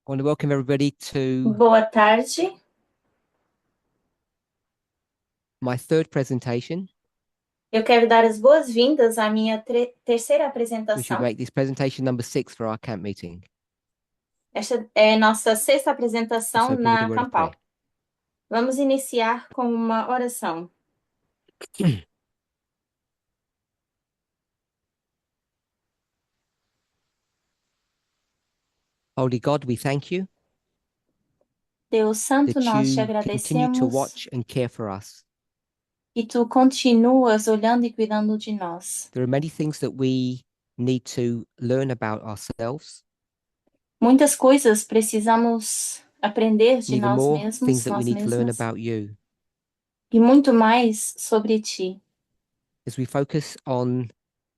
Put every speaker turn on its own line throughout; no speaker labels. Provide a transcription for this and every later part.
I want to welcome everybody to
Boa tarde.
my third presentation.
Eu quero dar as boas-vindas à minha terceira
We should
apresentação.
make this presentation number 6 for our camp meeting.
Esta é nossa sexta apresentação
Let's open with a
na
word of
Campal.
prayer.
Vamos iniciar com uma oração.
Holy God, we thank you
Deus Santo,
that
nós te
you continue to
agradecemos
watch and care for us.
que tu continuas olhando e cuidando de nós.
There are many things that we need to learn about ourselves,
Muitas coisas precisamos aprender de
and even
nós
more
mesmos,
things that we
nós
need to learn
mesmas,
about you.
e muito mais sobre ti.
As we focus on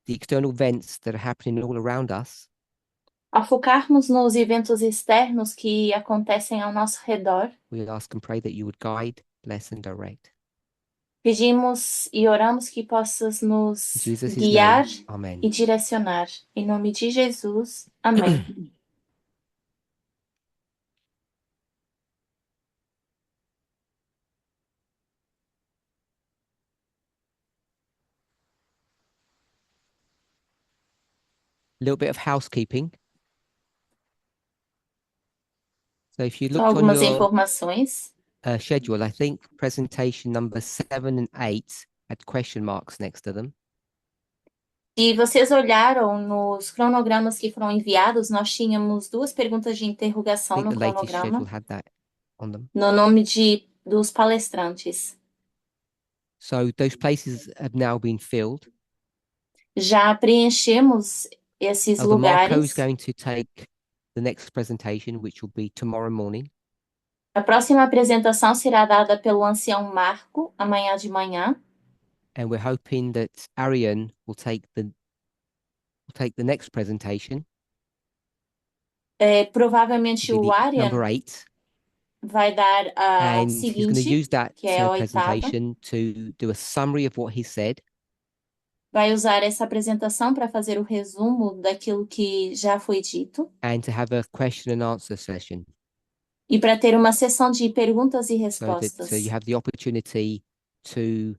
the external events that are happening all around us,
Ao focarmos nos eventos externos que acontecem ao nosso redor,
we ask and pray that you would guide, bless, and direct.
pedimos e oramos que possas
In
nos
Jesus'
guiar
name, amen.
e direcionar. Em nome de Jesus, amém.
A little bit of housekeeping. So if you
Só
looked on
algumas
your
informações.
schedule, I think presentation number 7 and 8 had question marks next to them.
Se vocês olharam nos cronogramas que foram enviados, nós tínhamos duas perguntas de
I
interrogação
think
no
the latest schedule
cronograma,
had that on them.
no nome dos palestrantes.
So those places have now been filled.
Já preenchemos esses
The Marco is
lugares.
going to take the next presentation, which will be tomorrow morning.
A próxima apresentação será dada pelo ancião Marco, amanhã de manhã.
And we're hoping that Arian will take the next presentation,
Provavelmente o
number
Arian
8.
vai dar a
And he's going to
seguinte,
use that
que é a oitava.
presentation to do a summary of what he said.
Vai usar essa apresentação para fazer o resumo daquilo que já foi dito
And to have a question and answer session.
e para ter uma sessão de perguntas e
So that
respostas.
you have the opportunity to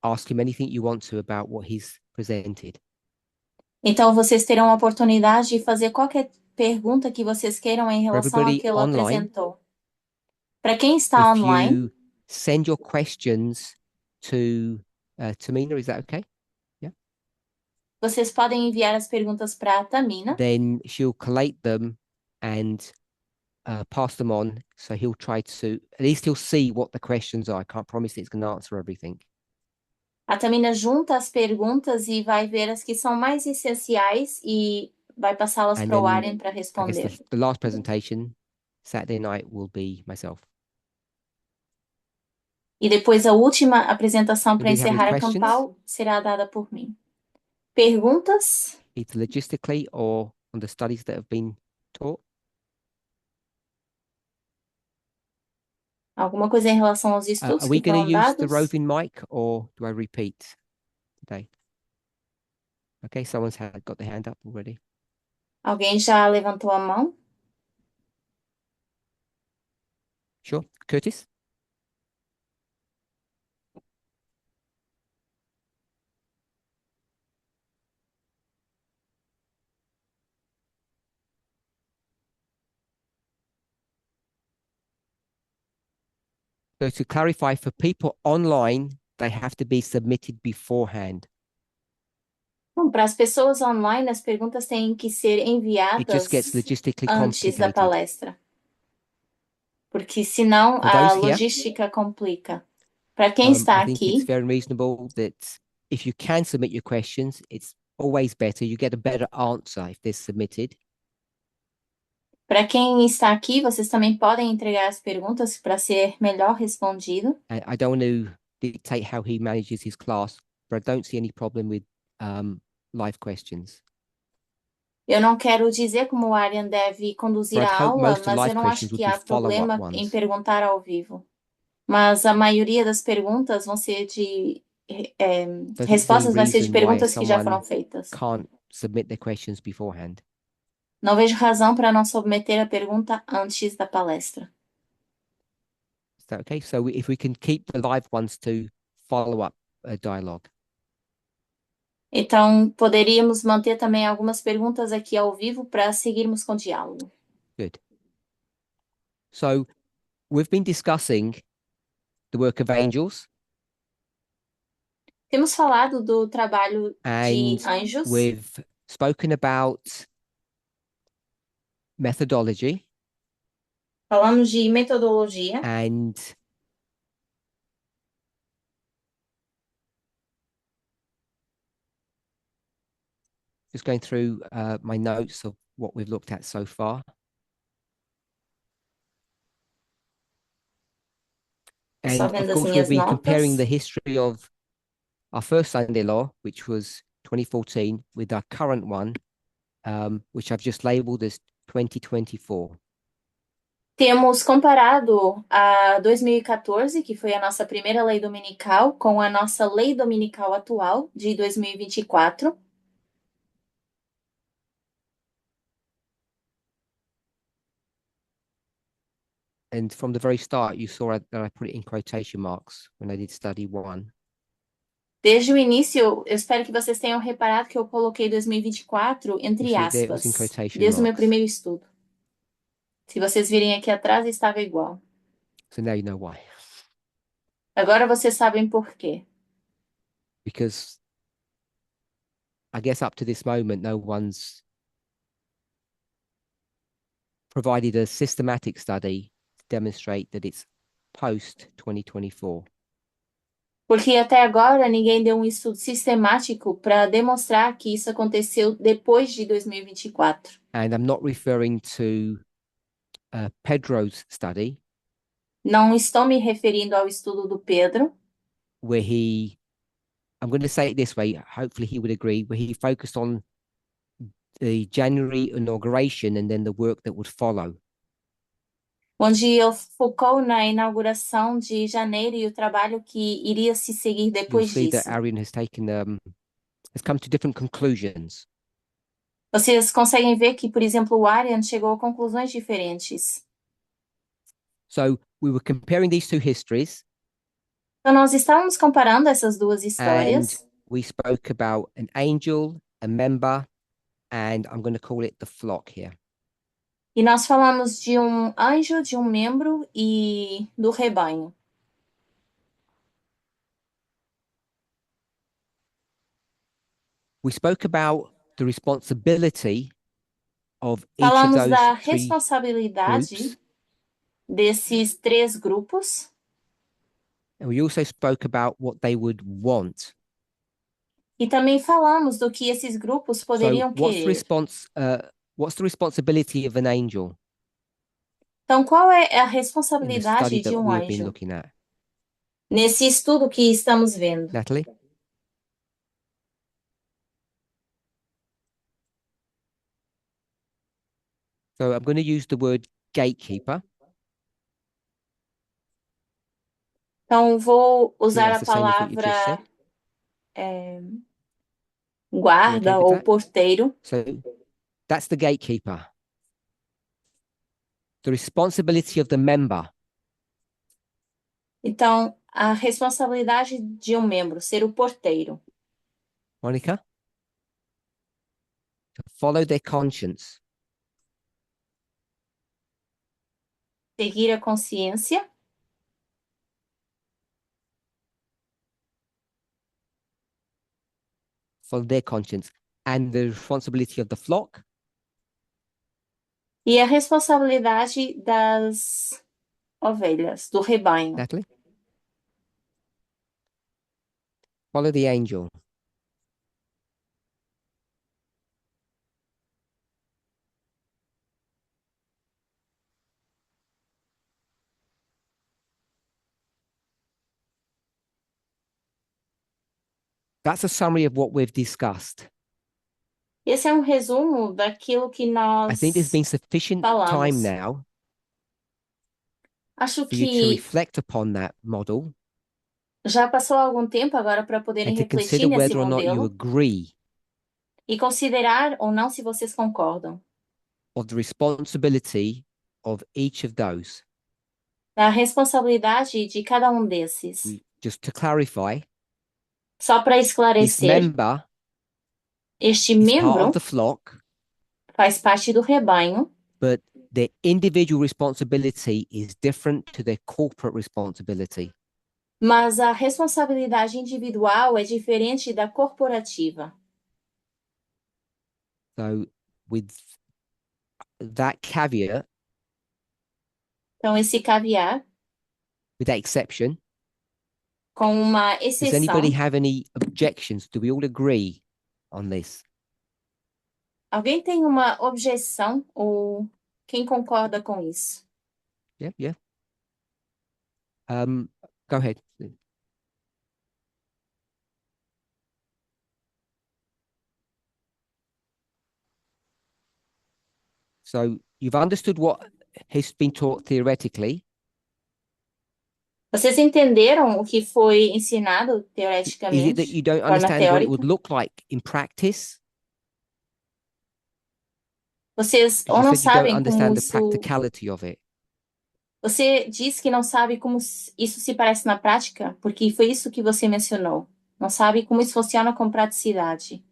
ask him anything you want to about what he's presented.
Então vocês terão a oportunidade de fazer qualquer pergunta que vocês queiram em
For
relação ao
everybody
que ele
online,
apresentou. Para quem está
if
online,
you send your questions to Tamina, is that okay?
vocês podem enviar as perguntas para a Tamina.
Then she'll collate them and pass them on. So he'll try to, at least he'll see what the questions are. I can't promise it's going to answer everything.
A Tamina junta as perguntas e vai ver as que são mais essenciais e vai passá-las
And
para o
then
Arian para
I guess
responder.
the last presentation, Saturday night, will be myself.
E depois a última apresentação
Do
para
we have any
encerrar a
questions?
Campal será dada por mim. Perguntas?
Either logistically or on the studies that have been taught?
Alguma coisa em relação aos
Are
estudos
we
que
going
foram
to use the
dados?
roving mic or do I repeat today? Okay, someone's got the hand up already.
Alguém já levantou a mão?
Sure. Curtis? So to clarify, for people online, they have to be submitted beforehand.
Bom, para as pessoas online, as perguntas têm que ser
It just
enviadas
gets logistically
antes da
complicated.
palestra. Porque senão
For
a
those here,
logística complica. Para quem está
I think it's
aqui,
very reasonable that if you can submit your questions, it's always better. You get a better answer if they're submitted.
para quem está aqui, vocês também podem entregar as perguntas para ser melhor respondido.
I don't want to dictate how he manages his class, but I don't see any problem with live questions.
Eu não quero dizer como o Arian deve conduzir
But I'd
a
hope
aula,
most of the
mas eu
live
não acho
questions
que
would be
há
follow-up
problema em
ones.
perguntar ao vivo. Mas a maioria das perguntas vão ser de
Don't think there's any
respostas vai ser de
reason why
perguntas que já foram
someone
feitas.
can't submit their questions beforehand.
Não vejo razão para não submeter a pergunta antes da palestra.
Is that okay? So if we can keep the live ones to follow up a dialogue.
Então, poderíamos manter também algumas perguntas aqui ao vivo para seguirmos com o diálogo.
Good. So we've been discussing the work of angels,
Temos falado do trabalho de
and
anjos,
we've spoken about methodology,
falamos de metodologia,
and just going through my notes of what we've looked at so far.
só
And of
vendo as
course, we've
minhas
been comparing
notas.
the history of our first Sunday law, which was 2014, with our current one, which I've just labeled as 2024.
Temos comparado a 2014, que foi a nossa primeira lei dominical, com a nossa lei dominical atual de 2024.
And from the very start, you saw that I put it in quotation marks when I did study one.
Desde o início, eu espero que vocês tenham reparado que eu coloquei 2024
You
entre
see it there, it was in
aspas,
quotation
desde o meu
marks.
primeiro estudo. Se vocês virem aqui atrás, estava igual.
So now you know why.
Agora vocês sabem por quê.
Because I guess up to this moment, no one's provided a systematic study to demonstrate that it's post 2024.
Porque até agora ninguém deu um estudo sistemático para demonstrar que isso aconteceu depois de 2024.
And I'm not referring to Pedro's study,
Não estou me referindo ao estudo do Pedro,
where I'm going to say it this way, hopefully he would agree, where he focused on the January inauguration and then the work that would follow.
onde ele focou na inauguração de janeiro e o trabalho que iria se seguir
You'll
depois
see that
disso.
Arian has come to different conclusions.
Vocês conseguem ver que, por exemplo, o Arian chegou a conclusões diferentes.
So we were comparing these two histories,
Então, nós estávamos comparando essas duas
and
histórias
we spoke about an angel, a member, and I'm going to call it the flock here.
e nós falamos de um anjo, de um membro e do rebanho.
We spoke about the responsibility of each of
Falamos
those
da
three
responsabilidade
groups,
desses três grupos
and we also spoke about what they would want.
e também falamos do que esses grupos
So
poderiam querer.
what's the responsibility of an angel
Então, qual é a
in the study
responsabilidade de
that
um
we have been
anjo
looking at?
nesse estudo que estamos vendo?
Natalie? So I'm going to use the word gatekeeper.
Então, vou usar
That's
a
the same as what you just
palavra
said. You okay
guarda
with
ou
that?
porteiro.
So that's the gatekeeper. The responsibility of the member
Então, a responsabilidade de um membro, ser o porteiro,
Monica, to follow their conscience,
seguir a consciência,
follow their conscience, and the responsibility of the flock,
e a responsabilidade das ovelhas, do rebanho.
Natalie, follow the angel. That's a summary of what we've discussed.
Esse é um resumo daquilo que
I think there's
nós
been sufficient
falamos.
time now
Acho
for you to
que
reflect upon that model
já passou algum tempo agora para poderem
and to
refletir
consider
nesse
whether or not you
modelo
agree
e considerar ou não se vocês concordam.
of the responsibility of each of those.
Da responsabilidade de cada um desses.
Just to clarify,
Só para
this
esclarecer,
member
este
is part of
membro
the flock,
faz parte do rebanho,
but their individual responsibility is different to their corporate responsibility.
mas a responsabilidade individual é diferente da corporativa.
So, with that caveat,
Então, esse caveat,
with that exception,
com uma
does anybody
exceção,
have any objections? Do we all agree on this?
alguém tem uma objeção ou quem concorda com isso?
Yeah, yeah. Go ahead. So you've understood what has been taught theoretically.
Vocês entenderam o que foi ensinado
Is it that
teoreticamente,
you don't
de forma
understand what it would
teórica?
look like in practice?
Vocês
Because
ou
you
não
said you don't
sabem como
understand the
isso.
practicality of it.
Você diz que não sabe como isso se parece na prática, porque foi isso que você mencionou. Não sabe como isso funciona com praticidade.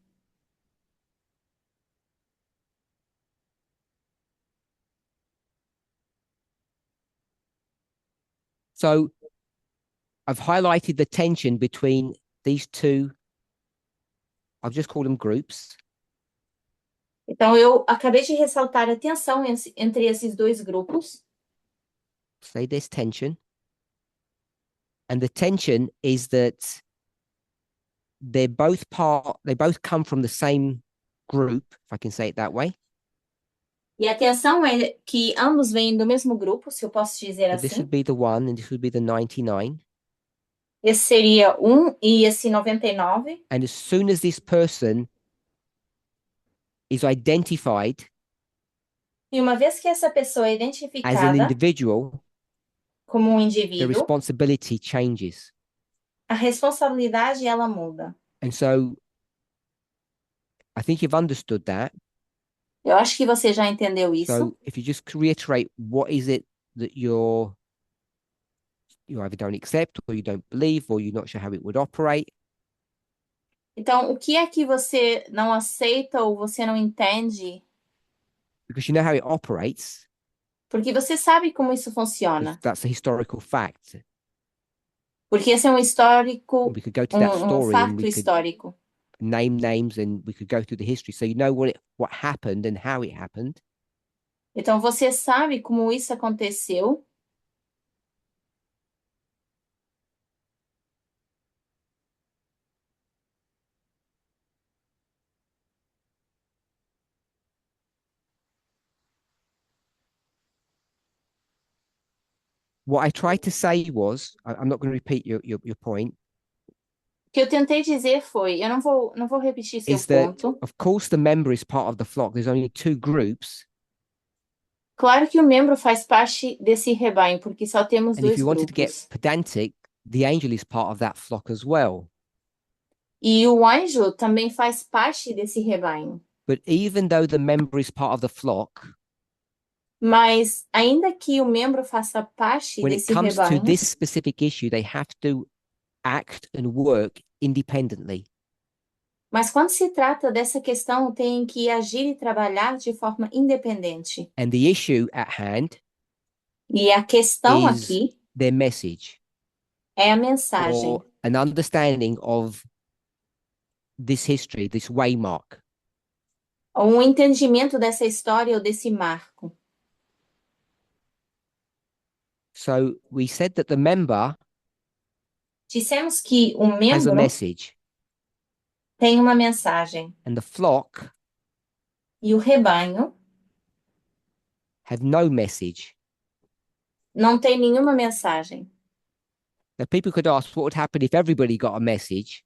So I've highlighted the tension between these two. I've just called them groups.
Então, eu acabei de ressaltar a tensão entre esses dois grupos.
Say there's tension. And the tension is that they both come from the same group, if I can say it that way.
E a tensão é que ambos vêm do mesmo grupo, se eu posso dizer
So this
assim.
would be the 1 and this would be the 99.
Esse seria 1 e esse 99.
And as soon as this person is identified
E uma vez que essa pessoa é
as an
identificada
individual,
como um
the
indivíduo,
responsibility changes.
a responsabilidade ela muda.
And so I think you've understood that.
Eu acho que você já entendeu isso.
So if you just reiterate what is it that you either don't accept or you don't believe or you're not sure how it would operate.
Então, o que é que você não aceita ou você não entende?
Because you know how it operates.
Porque você sabe como isso funciona.
That's a historical fact.
Porque esse é um histórico,
We could go to that story and
fato
we could
histórico.
name names and we could go through the history. So you know what happened and how it happened.
Então, você sabe como isso aconteceu.
What I tried to say was, I'm not going to repeat your point,
O que eu tentei dizer foi, eu não vou repetir seu
is that,
ponto.
of course, the member is part of the flock. There's only two groups.
Claro que o membro faz parte desse rebanho, porque só temos
And if
dois
you wanted to get
grupos.
pedantic, the angel is part of that flock as well.
E o anjo também faz parte desse rebanho.
But even though the member is part of the flock,
Mas, ainda que o membro faça parte
when it
desse
comes to
rebanho,
this specific issue, they have to act and work independently.
mas quando se trata dessa questão, tem que agir e trabalhar de forma independente.
And the issue at hand
E a questão
is
aqui
their message
é a mensagem,
or an understanding of this history, this waymark.
ou um entendimento dessa história ou desse marco.
So we said that the member
Dissemos que o
has a
membro
message
tem uma mensagem
and the flock
e o rebanho
have no message.
não tem nenhuma mensagem.
Now people could ask what would happen if everybody got a message.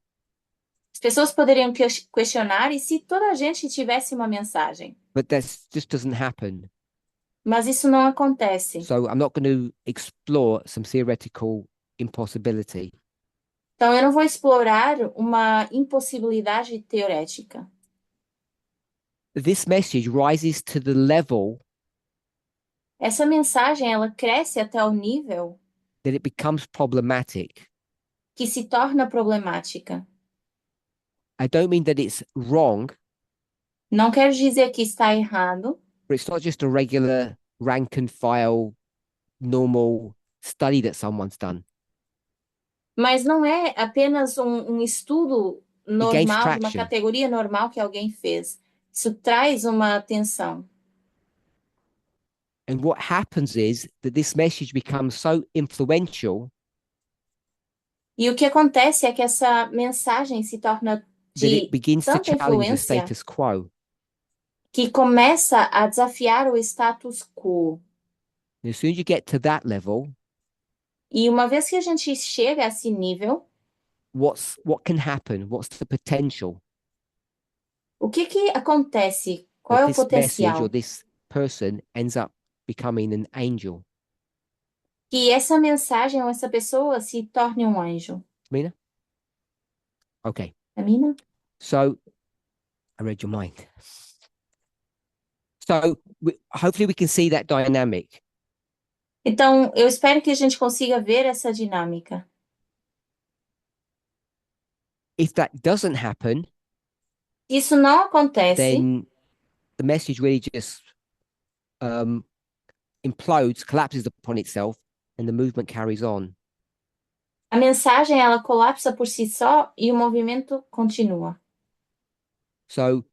As pessoas poderiam questionar e se toda a gente tivesse uma mensagem,
But that just doesn't happen.
mas isso não acontece.
So I'm not going to explore some theoretical impossibility.
Então, eu não vou explorar uma impossibilidade teorética.
this message rises to the level
essa mensagem ela cresce até o nível
that it becomes problematic.
que se torna problemática.
I don't mean that it's wrong,
Não quero dizer que está errado,
but it's not just a regular rank and file normal study that someone's done.
mas não é apenas um estudo
It gains
normal, de uma
traction.
categoria normal que alguém fez. Isso traz uma atenção.
And what happens is that this message becomes so influential
E o que acontece é que essa mensagem se torna
that it
de
begins to
tanta
challenge the
influência
status quo.
que começa a desafiar o status quo.
And as soon as you get to that level,
E uma vez que a gente chega a esse nível,
what can happen? What's the potential
o que que acontece? Qual
that
é o
this message or
potencial?
this person ends up becoming an angel?
Que essa mensagem ou essa pessoa se torne um anjo.
Mina? Okay.
Amina?
So I read your mind. So hopefully we can see that dynamic.
Então, eu espero que a gente consiga ver essa dinâmica.
If that doesn't happen,
Isso não acontece,
then the message really just implodes, collapses upon itself, and the movement carries on.
a mensagem ela colapsa por si só e o movimento continua.
So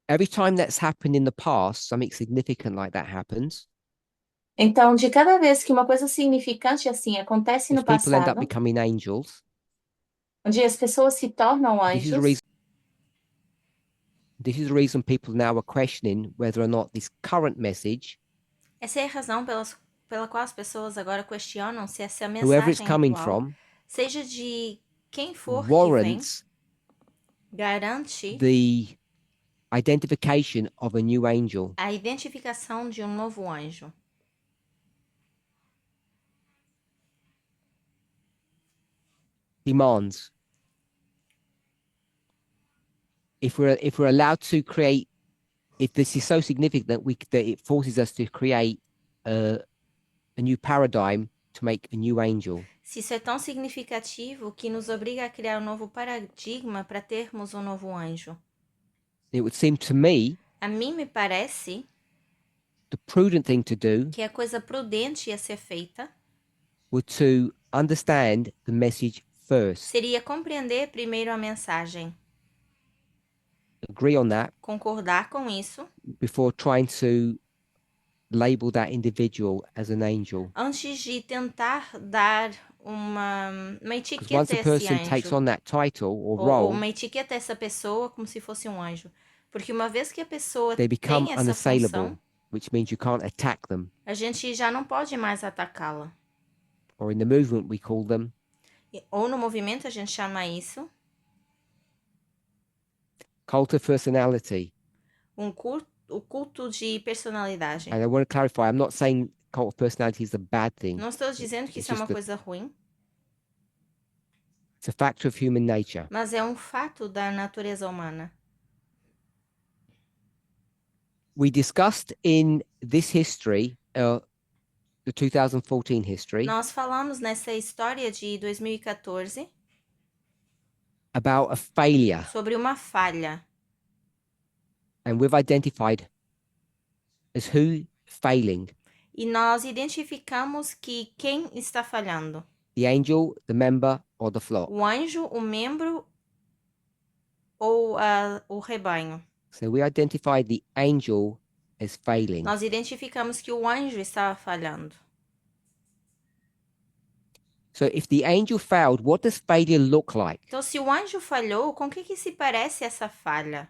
every time that's happened in the past, something significant like that happens,
Então, de cada vez que uma coisa significante assim acontece no
if people end up
passado,
becoming angels,
onde as pessoas se tornam
this is the
anjos,
reason. This is the reason people now are questioning whether or not this current message,
Essa é a razão pela qual as pessoas agora questionam se essa
whoever it's
mensagem
coming
atual,
from,
seja de quem for que vem,
warrants
garante
the identification of a new angel.
a identificação de um novo anjo.
Demands. If we're allowed to create, if this is so significant that it forces us to create a new paradigm to make a new angel.
Se isso é tão significativo que nos obriga a criar um novo paradigma para termos um novo anjo.
It would seem to me
A mim me parece
the prudent thing to do
que a coisa prudente a ser feita
would to understand the message first.
seria compreender primeiro a mensagem,
Agree on that
concordar com isso,
before trying to label that individual as an angel.
antes de tentar dar uma
Because
etiqueta
once
a
a
esse
person takes
anjo,
on that title or
ou
role,
uma etiqueta a essa pessoa como se fosse um anjo. Porque uma vez que a pessoa
they become
tem essa
unassailable,
função,
which means you can't attack them.
a gente já não pode mais atacá-la.
Or in the movement, we call them
Ou no movimento a gente chama isso
cult of personality.
o culto de personalidade.
And I want to clarify, I'm not saying cult of personality is a bad thing.
Não estou dizendo que
It's
isso é uma
just that
coisa ruim,
it's a factor of human nature.
mas é um fato da natureza humana.
We discussed in this history, the 2014 history,
Nós falamos nessa história de 2014
about a failure,
sobre uma falha.
and we've identified as who failing:
E nós identificamos que quem está falhando?
the angel, the member, or the flock.
O anjo, o membro ou o rebanho?
So we identified the angel as failing.
Nós identificamos que o anjo estava falhando.
So if the angel failed, what does failure look like?
Então, se o anjo falhou, com o que se parece essa falha?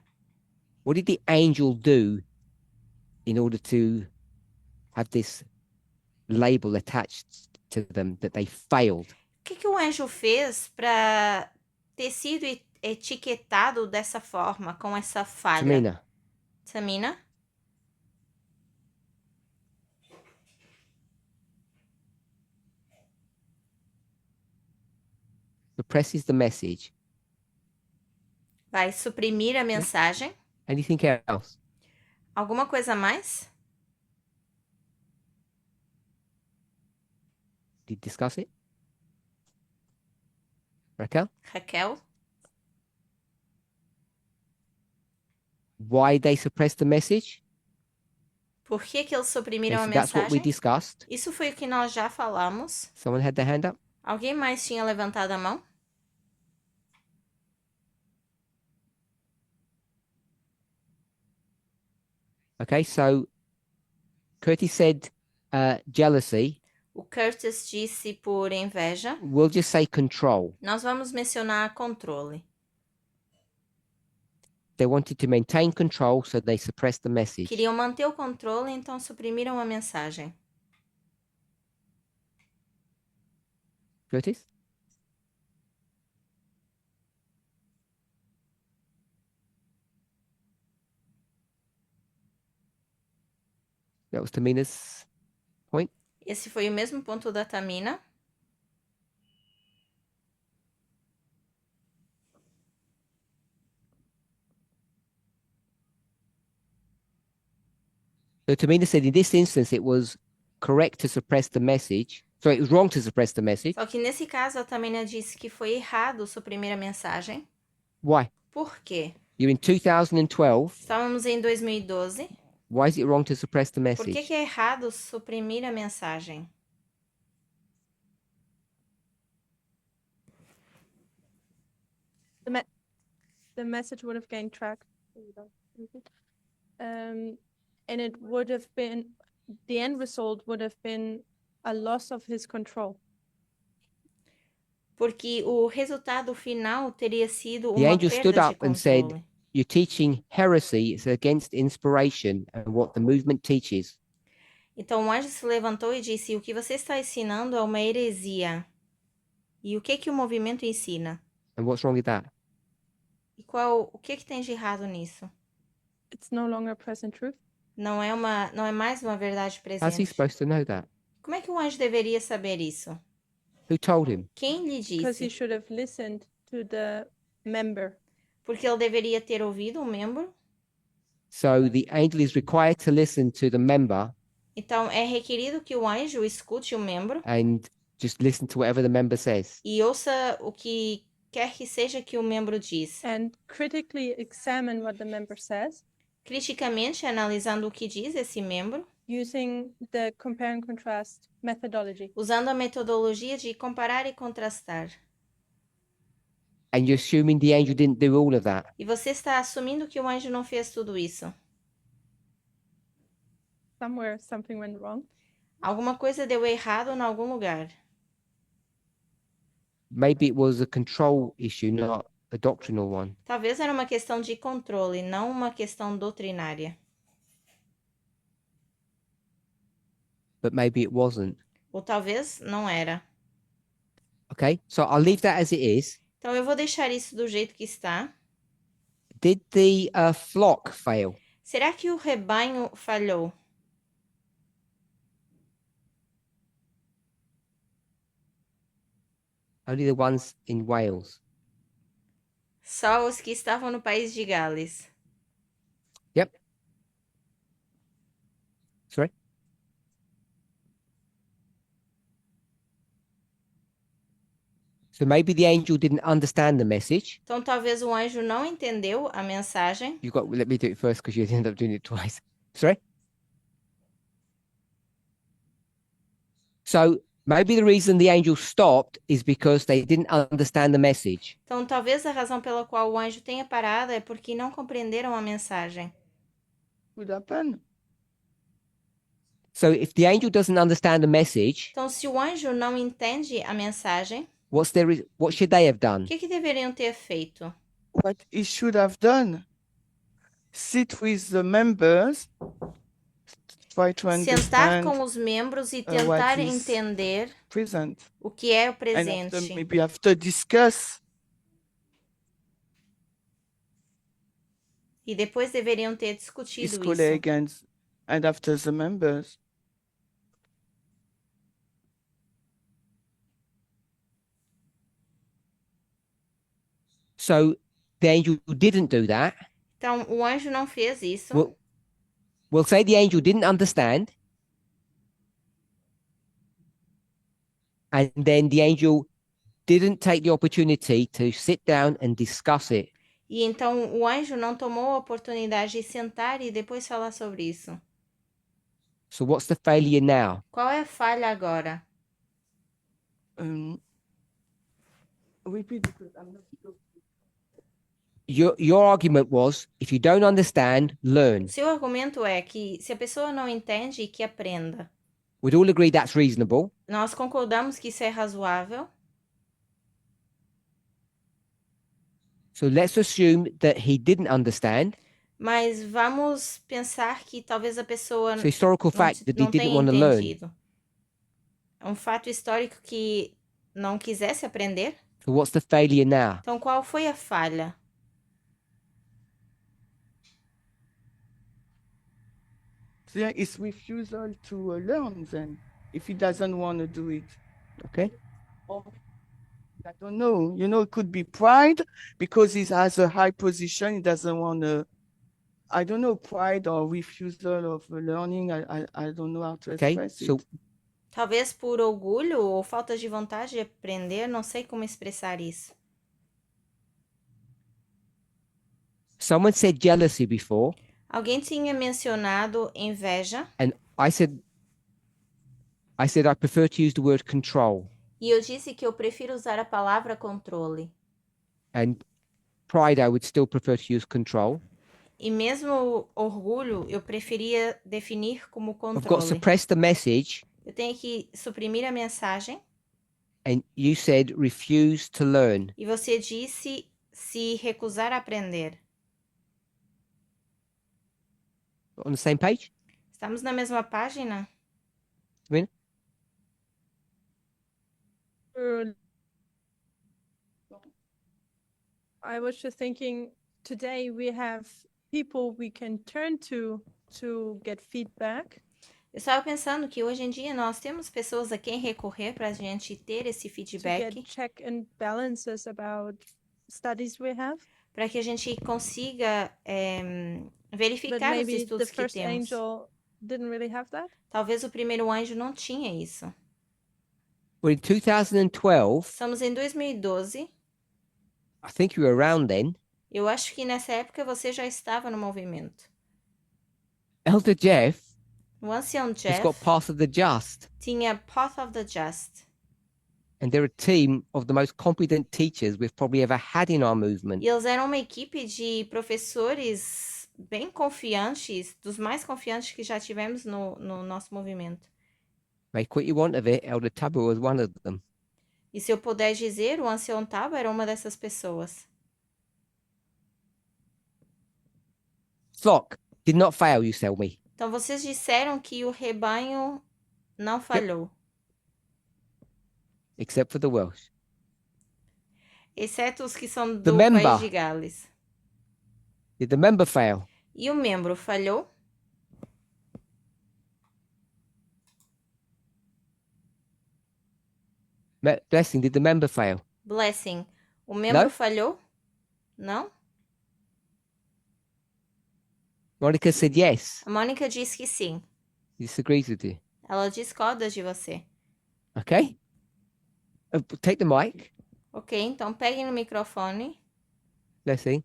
What did the angel do in order to have this label attached to them that they failed?
O que o anjo fez para ter sido etiquetado dessa forma, com essa falha?
Tamina,
Samina?
suppresses the message
Vai suprimir a mensagem.
Anything else?
Alguma coisa a mais?
Did you discuss it? Raquel?
Raquel?
Why they suppressed the message?
Por que que eles suprimiram
Okay,
a
so that's what we
mensagem?
discussed.
Isso foi o que nós já falamos.
Someone had their hand up?
Alguém mais tinha levantado a mão?
Okay, so Curtis said jealousy.
O Curtis disse por inveja.
We'll just say control.
Nós vamos mencionar controle.
They wanted to maintain control, so they suppressed the message.
Queriam manter o controle, então suprimiram a mensagem.
Curtis? That was Tamina's point.
Esse foi o mesmo ponto da Tamina.
So Tamina said in this instance it was correct to suppress the message. So it was wrong to suppress the message.
Só que nesse caso a Tamina disse que foi errado suprimir a mensagem.
Why?
Por quê?
You're in 2012.
Estávamos em 2012.
Why is it wrong to suppress the
Por que
message?
que é errado suprimir a mensagem?
The message would have gained track. And it would have been, the end result would have been a loss of his control.
Porque o resultado final teria sido
The
uma
angel stood
perda de
up and said,
controle.
"You're teaching heresy. It's against inspiration and what the movement teaches."
Então o anjo se levantou e disse: o que você está ensinando é uma heresia. E o que o movimento ensina?
And what's wrong with that?
E o que tem de errado nisso?
It's no longer present truth.
Não é mais uma verdade
How's he
presente.
supposed to know that?
Como é que o anjo deveria saber isso?
Who told him?
Quem lhe
Because he
disse?
should have listened to the member.
Porque ele deveria ter ouvido um membro.
So the angel is required to listen to the member
Então é requerido que o anjo escute o membro
and just listen to whatever the member says.
e ouça o que quer que seja que o membro diz.
And critically examine what the member says
Criticamente analisando o que diz esse membro,
using the compare and contrast methodology.
usando a metodologia de comparar e contrastar.
And you're assuming the angel didn't do all of that.
E você está assumindo que o anjo não fez tudo isso.
Somewhere something went wrong.
Alguma coisa deu errado em algum lugar.
Maybe it was a control issue, not a doctrinal one.
Talvez era uma questão de controle, não uma questão doutrinária.
But maybe it wasn't.
Ou talvez não era.
Okay, so I'll leave that as it is.
Então eu vou deixar isso do jeito que está.
Did the flock fail?
Será que o rebanho falhou?
Only the ones in Wales.
Só os que estavam no país de Gales.
Yep. Sorry? So maybe the angel didn't understand the message.
Então talvez o anjo não entendeu a mensagem.
Let me do it first because you end up doing it twice. Sorry? So maybe the reason the angel stopped is because they didn't understand the message.
Então talvez a razão pela qual o anjo tenha parado é porque não compreenderam a mensagem.
Could happen.
So if the angel doesn't understand the message,
Então se o anjo não entende a mensagem,
what should they have
o
done?
que deveriam ter feito?
What he should have done, sit with the members, try to
Sentar com
understand
os membros e
what
tentar
is
entender
present.
o que é o
And
presente.
maybe after discuss
E depois deveriam ter
his
discutido isso.
colleague and after the members.
So the angel didn't do that,
Então, o anjo não fez isso.
we'll say the angel didn't understand, and then the angel didn't take the opportunity to sit down and discuss it.
E então o anjo não tomou a oportunidade de sentar e depois falar sobre isso.
So what's the failure now?
Qual é a falha agora?
Repeat because I'm not sure.
Your argument was, if you don't understand, learn.
Seu argumento é que se a pessoa não entende, que aprenda.
We'd all agree that's reasonable.
Nós concordamos que isso é razoável.
So let's assume that he didn't understand.
Mas vamos pensar que talvez a pessoa
It's a historical fact that he
não
didn't
tenha
want to learn.
entendido. É um fato histórico que não quisesse aprender.
So what's the failure now?
Então, qual foi a falha?
So yeah, it's refusal to learn then, if he doesn't want to do it.
Okay.
Or, I don't know, it could be pride because he has a high position, he doesn't want to, I don't know, pride or refusal of learning, I don't know how to
Okay.
express
So
it.
Talvez por orgulho ou falta de vontade de aprender, não sei como expressar isso.
someone said jealousy before,
Alguém tinha mencionado inveja
and I said I prefer to use the word control.
e eu disse que eu prefiro usar a palavra controle.
And pride, I would still prefer to use control.
E mesmo orgulho, eu preferia definir como
I've got to
controle.
suppress the message,
Eu tenho que suprimir a mensagem.
and you said refuse to learn.
E você disse se recusar a aprender.
On the same page?
Estamos na mesma página?
I was just thinking today we have people we can turn to get feedback.
Eu estava pensando que hoje em dia nós temos pessoas a quem recorrer para a gente ter esse
To
feedback,
get check and balances about studies we have.
para que a gente consiga
But
verificar os
maybe the
estudos que
first
temos.
angel didn't really have that.
Talvez o primeiro anjo não tinha isso.
Well, in 2012,
Estamos em 2012.
I think you were around then.
Eu acho que nessa época você já estava no movimento.
Elder Jeff
O ancião
has
Jeff
got Path of the Just,
tinha Path of the Just.
and they're a team of the most competent teachers we've probably ever had in our movement.
E eles eram uma equipe de professores bem confiantes, dos mais confiantes que já tivemos no nosso movimento.
Make what you want of it. Elder Tabu was one of them.
E se eu puder dizer, o ancião Taba era uma dessas pessoas.
Flock did not fail, you tell me.
Então, vocês disseram que o rebanho não falhou,
Except for the Welsh.
exceto os que são
The
do
member.
país de Gales.
Did the member fail?
E o membro falhou?
Blessing, did the member fail?
Blessing, o membro
Não?
falhou? Não?
Monica said yes.
A Mônica disse que sim.
Disagrees with you.
Ela discorda de você.
Okay. Take the mic.
Ok, então peguem no microfone.
Blessing.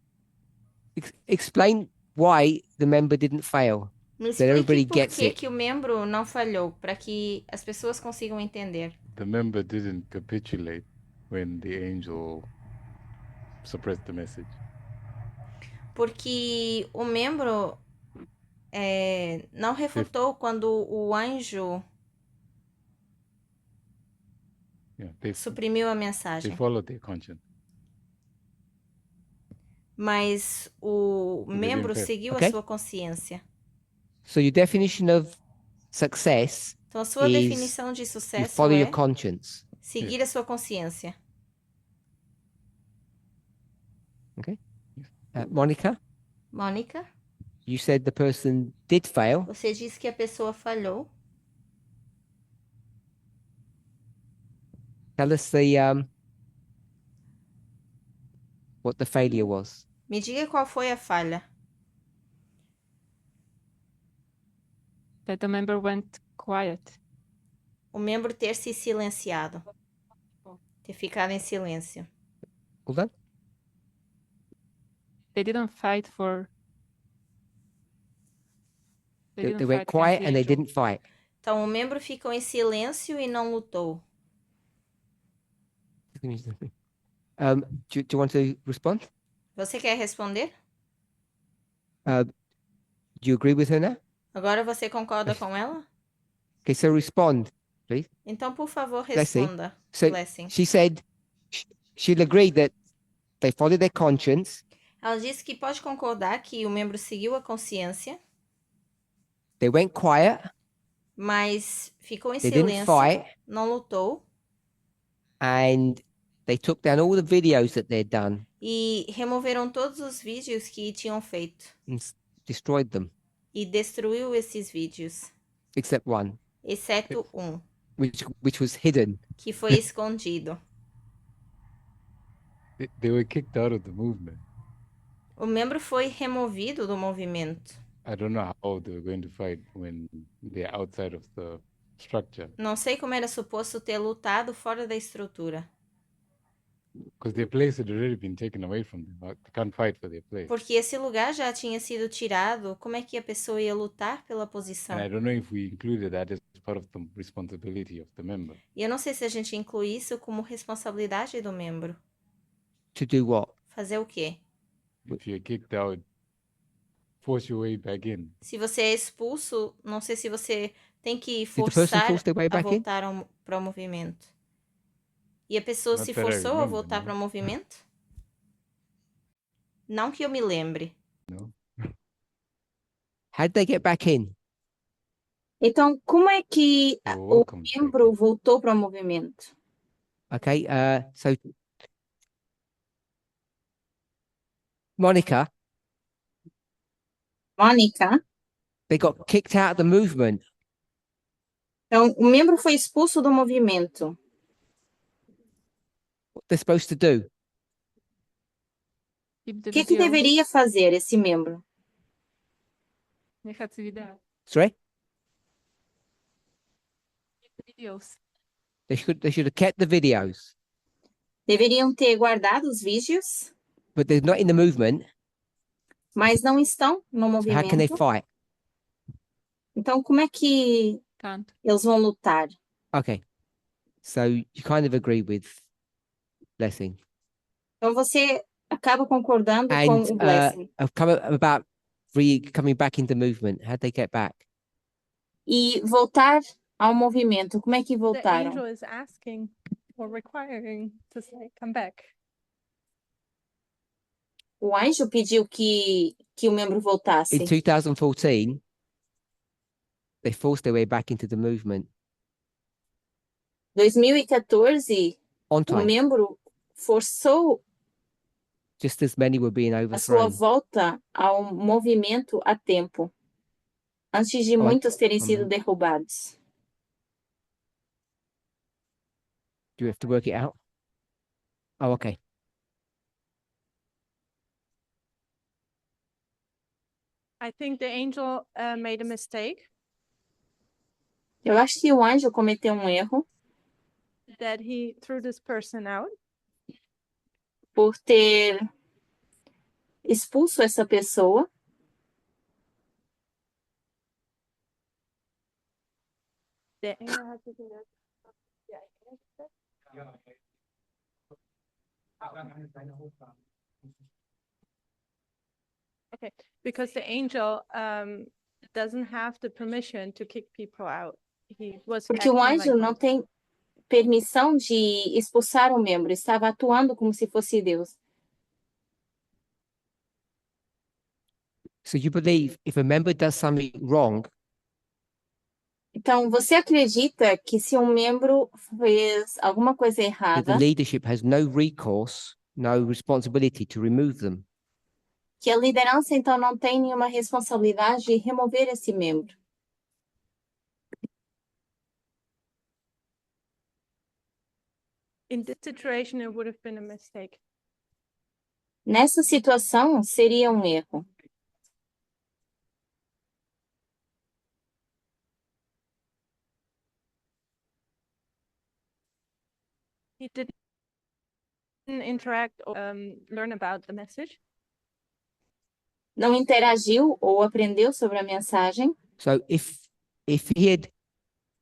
Explain why the member didn't fail.
Me
That everybody
explique por
gets
que
it.
que o membro não falhou, para que as pessoas consigam entender.
The member didn't capitulate when the angel suppressed the message.
Porque o membro não refutou quando o anjo
Yeah,
suprimiu a
they
mensagem.
followed their conscience.
Mas o
They
membro
didn't fail.
seguiu
Ok.
a sua consciência.
So your definition of success,
Então, a sua
Is
definição de
you
sucesso
follow
é
your conscience.
seguir a sua consciência.
Monica,
Mônica,
you said the person did fail.
você disse que a pessoa falhou.
Tell us the what the failure was.
Me diga qual foi a falha.
That the member went quiet.
O membro ter se silenciado. Ter ficado em silêncio.
Hold on.
They didn't fight for. They
They
didn't
went
fight against
quiet
the
and they
angel.
didn't fight.
Então, o membro ficou em silêncio e não lutou.
Do you want to respond?
Você quer responder?
Do you agree with her now?
Agora você concorda com ela?
Okay, so respond, please.
Então, por favor,
Blessing.
responda.
So
Blessing.
she said she'll agree that they followed their conscience,
Ela disse que pode concordar que o membro seguiu a consciência,
they went quiet,
mas ficou em
they didn't
silêncio,
fight,
não lutou
and they took down all the videos that they'd done
e removeram todos os vídeos que tinham feito
and destroyed them,
e destruiu esses vídeos,
except one,
exceto um,
which was hidden.
que foi escondido.
They were kicked out of the movement.
O membro foi removido do movimento.
I don't know how they were going to fight when they're outside of the structure,
Não sei como era suposto ter lutado fora da estrutura,
because their place had already been taken away from them. They can't fight for their place.
porque esse lugar já tinha sido tirado. Como é que a pessoa ia lutar pela posição?
And I don't know if we included that as part of the responsibility of the member.
E eu não sei se a gente inclui isso como responsabilidade do membro.
To do what?
Fazer o quê?
If you're kicked out, force your way back in.
Se você é expulso, não sei se você tem que
Did the person
forçar
force their way
a
back in?
voltar para o movimento. E a pessoa
Not
se
that I
forçou a
remember,
voltar
no.
para o movimento? Não que eu me lembre.
No?
How did they get back in?
Então, como é que
They were
o
welcomed back
membro
in.
voltou para o movimento?
Okay, so Monica,
Mônica,
they got kicked out of the movement.
então o membro foi expulso do movimento.
What they're supposed to do?
Keep the
O que que
video.
deveria fazer esse membro?
Negatividade.
Sorry?
Keep the videos.
They should have kept the videos,
Deveriam ter guardado os vídeos,
but they're not in the movement.
mas não estão no
So how can they
movimento.
fight?
Então, como é que
Can't.
eles vão lutar?
Okay. So you kind of agree with Blessing.
Então, você acaba concordando com
And
o Blessing.
about coming back into movement. How'd they get back?
E voltar ao movimento, como é que
The
voltaram?
angel is asking or requiring to say, come back.
O anjo pediu que o membro voltasse.
In 2014, they forced their way back into the movement
2014,
on
o
time,
membro forçou
just as many were being
a sua
overthrown.
volta ao movimento a tempo, antes de
Oh,
muitos terem
um
sido
momento.
derrubados.
Do you have to work it out? Oh, okay.
I think the angel made a mistake
Eu acho que o anjo cometeu um erro
that he threw this person out.
por ter expulso essa pessoa.
The angel had to do that. Okay, because the angel doesn't have the permission to kick people out. He was
Porque o
acting
anjo
like
não
God.
tem permissão de expulsar o membro, estava atuando como se fosse Deus.
So you believe if a member does something wrong,
Então, você acredita que se um membro fez alguma coisa
that the
errada,
leadership has no recourse, no responsibility to remove them?
que a liderança então não tem nenhuma responsabilidade de remover esse membro?
In this situation, it would have been a mistake.
Nessa situação, seria um erro.
He didn't interact or learn about the message.
Não interagiu ou aprendeu sobre a mensagem.
So if he had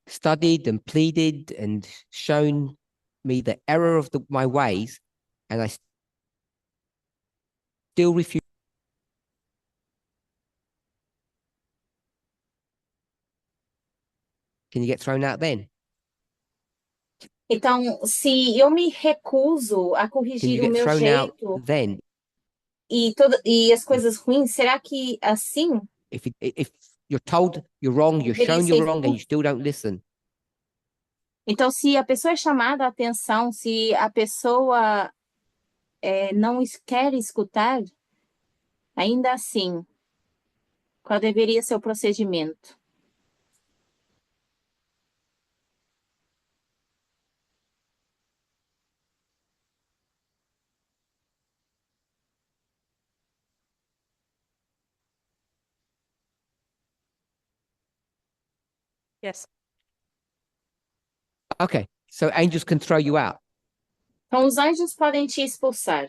studied and pleaded and shown me the error of my ways, and I still refuse, can you get thrown out then?
Então, se eu me recuso a
Can you
corrigir o
get
meu
thrown out
jeito
then?
e as coisas ruins, será que assim
If you're told you're wrong, you're
deveria
shown you're
ser
wrong, and you
expulso?
still don't listen,
Então, se a pessoa é chamada a atenção, se a pessoa não quer escutar, ainda assim, qual deveria ser o procedimento?
Yes.
okay. So angels can throw you out.
Então, os anjos podem te expulsar.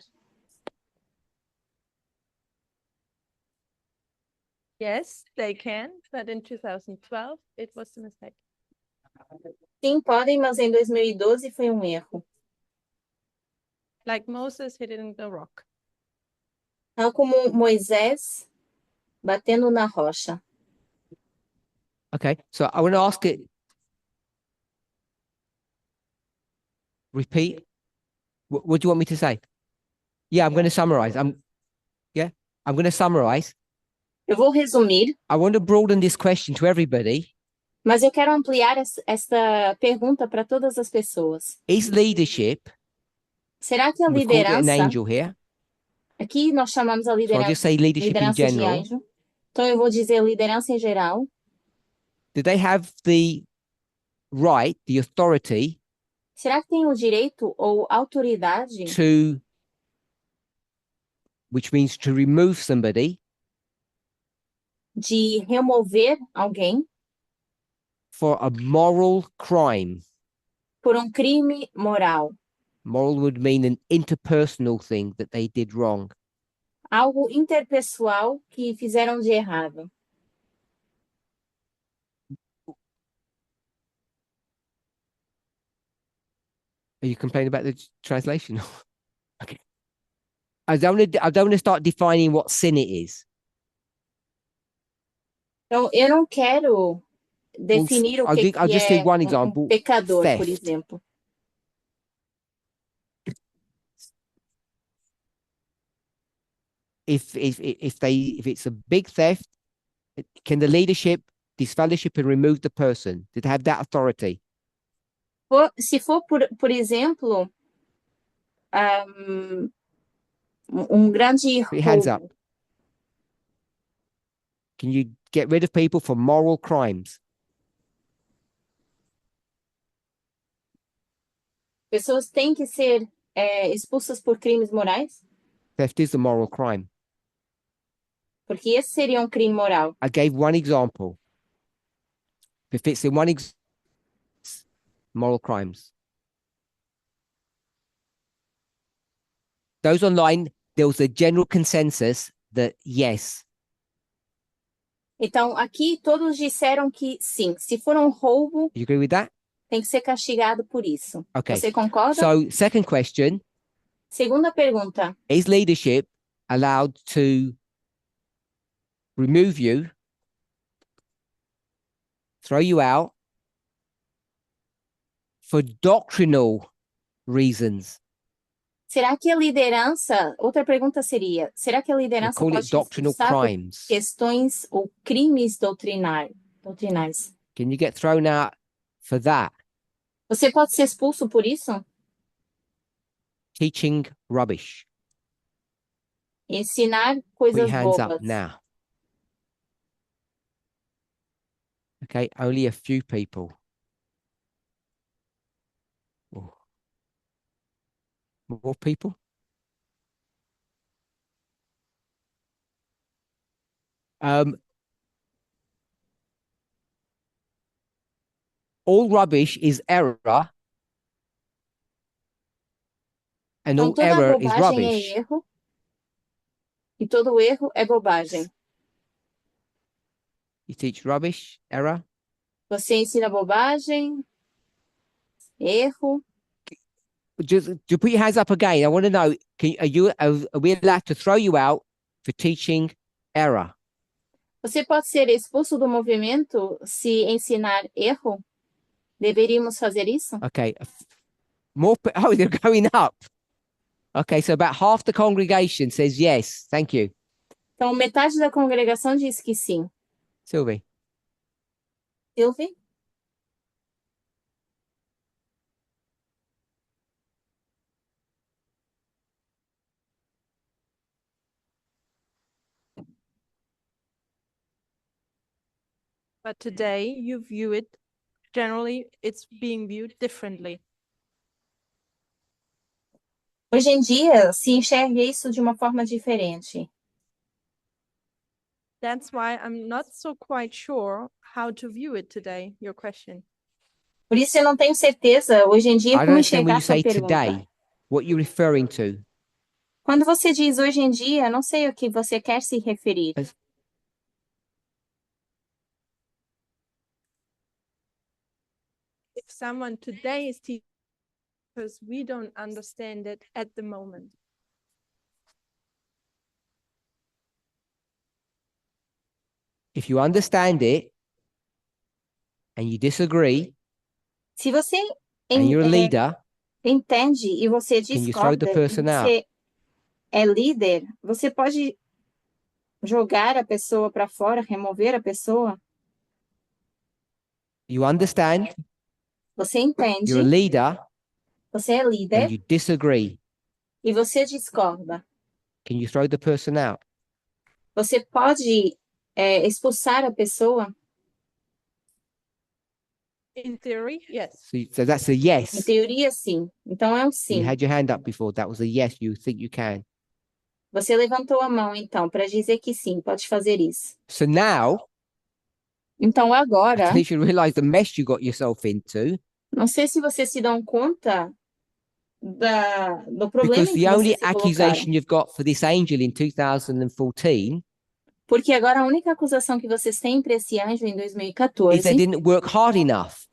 Yes, they can, but in 2012 it was a mistake.
Sim, podem, mas em 2012 foi um erro.
Like Moses hitting the rock.
Tal como Moisés batendo na rocha.
Okay, so I want to ask it. Repeat. What do you want me to say? Yeah, I'm going to summarize. I'm going to summarize.
Eu vou resumir,
I want to broaden this question to everybody.
mas eu quero ampliar esta pergunta para todas as pessoas.
Is leadership,
Será que a
we called it an
liderança,
angel here,
aqui nós chamamos a
so I'll
liderança,
just say leadership in
liderança de
general.
anjo, então eu vou dizer liderança em geral,
Do they have the right, the authority
será que tem o direito ou autoridade
to, which means to remove somebody
de remover alguém
for a moral crime?
por um crime moral?
Moral would mean an interpersonal thing that they did wrong.
Algo interpessoal que fizeram de errado.
Are you complaining about the translation? Okay. I don't want to start defining what sin it is.
Então, eu não quero definir o
I'll just
que
give one
é
example.
pecador, por
Theft.
exemplo.
If it's a big theft, can the leadership disfellowship and remove the person? Did they have that authority?
Se for, por exemplo, grande
Put your hands up.
roubo,
Can you get rid of people for moral crimes?
pessoas têm que ser expulsas por crimes morais?
Theft is a moral crime.
Porque esse seria um crime moral.
I gave one example. If it's in one moral crimes. Those online, there was a general consensus that yes.
Então, aqui todos disseram que sim, se for um roubo,
You agree with that?
tem que ser castigado por isso.
Okay.
Você concorda?
So, second question,
Segunda pergunta.
is leadership allowed to remove you, throw you out for doctrinal reasons?
Será que a liderança, outra pergunta seria, será que a
We
liderança
call
pode
it doctrinal
expulsar por
crimes.
questões ou crimes doutrinais?
Can you get thrown out for that?
Você pode ser expulso por isso?
Teaching rubbish.
Ensinar
Put your
coisas
hands
bobas.
up now. Okay, only a few people. Oh. More people? All rubbish is error, and
Então,
all
toda
error is
bobagem
rubbish.
é erro e todo erro é bobagem.
You teach rubbish, error.
Você ensina bobagem, erro.
Just to put your hands up again. I want to know: are we allowed to throw you out for teaching error?
Você pode ser expulso do movimento se ensinar erro? Deveríamos fazer isso?
Okay. More. Oh, they're going up. Okay, so about half the congregation says yes. Thank you,
Então, metade da congregação diz que sim.
Sylvie.
Silvie?
But today you view it, generally it's being viewed differently.
Hoje em dia, se enxerga isso de uma forma diferente.
That's why I'm not so quite sure how to view it today, your question.
Por isso, eu não tenho certeza, hoje em dia,
I don't
como
understand when
enxergar
you
sua
say
pergunta.
today. What you're referring to?
Quando você diz hoje em dia, não sei o que você quer se referir.
If someone today is teaching, because we don't understand it at the moment.
If you understand it and you disagree,
Se você
and you're a leader,
entende e você
can you throw the
discorda, e
person out?
você é líder, você pode jogar a pessoa para fora, remover a pessoa.
You understand?
Você entende,
You're a leader
você é líder
and you disagree.
e você discorda.
Can you throw the person out?
Você pode expulsar a pessoa?
In theory, yes.
So that's a
Em
yes.
teoria, sim. Então é um sim.
You had your hand up before. That was a yes. You think you can.
Você levantou a mão, então, para dizer que sim, pode fazer isso.
So now,
Então
I
agora,
think you realize the mess you got yourself into,
não sei se vocês se dão conta do problema
because
em que
the only
vocês se colocaram.
accusation you've got for this angel in 2014
Porque agora a única acusação que vocês têm para esse anjo em
is they
2014
didn't work hard enough.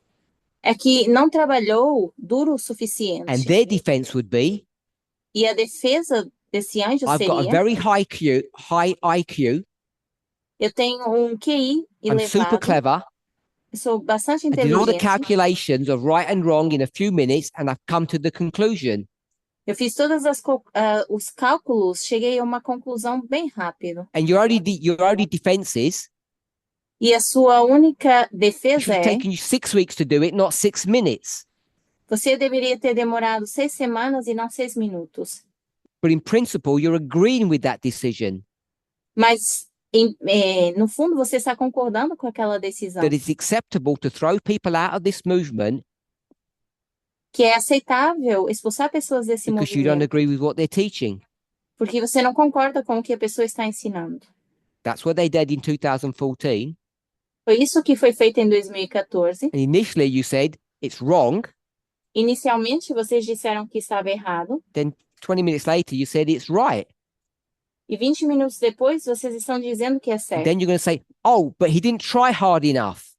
é que não trabalhou duro o
And
suficiente.
their defense would be,
E a defesa desse anjo
I've got a
seria:
very high IQ.
eu tenho um QI
I'm super
elevado,
clever.
eu sou bastante
I did all the
inteligente,
calculations of right and wrong in a few minutes, and I've come to the conclusion.
eu fiz todos os cálculos, cheguei a uma conclusão bem rápido.
And your only defense is,
E a sua única
it
defesa
should have
é:
taken you 6 weeks to do it, not 6 minutes.
você deveria ter demorado 6 semanas e não 6 minutos.
But in principle, you're agreeing with that decision,
Mas, no fundo, você está concordando com aquela decisão,
that it's acceptable to throw people out of this movement
que é aceitável expulsar pessoas desse
because you don't
movimento,
agree with what they're teaching.
porque você não concorda com o que a pessoa está ensinando.
That's what they did in 2014.
Foi isso que foi feito em 2014.
And initially you said it's wrong.
Inicialmente, vocês disseram que estava errado,
Then 20 minutes later, you said it's right.
e 20 minutos depois, vocês estão dizendo que é
And
certo.
then you're going to say, oh, but he didn't try hard enough.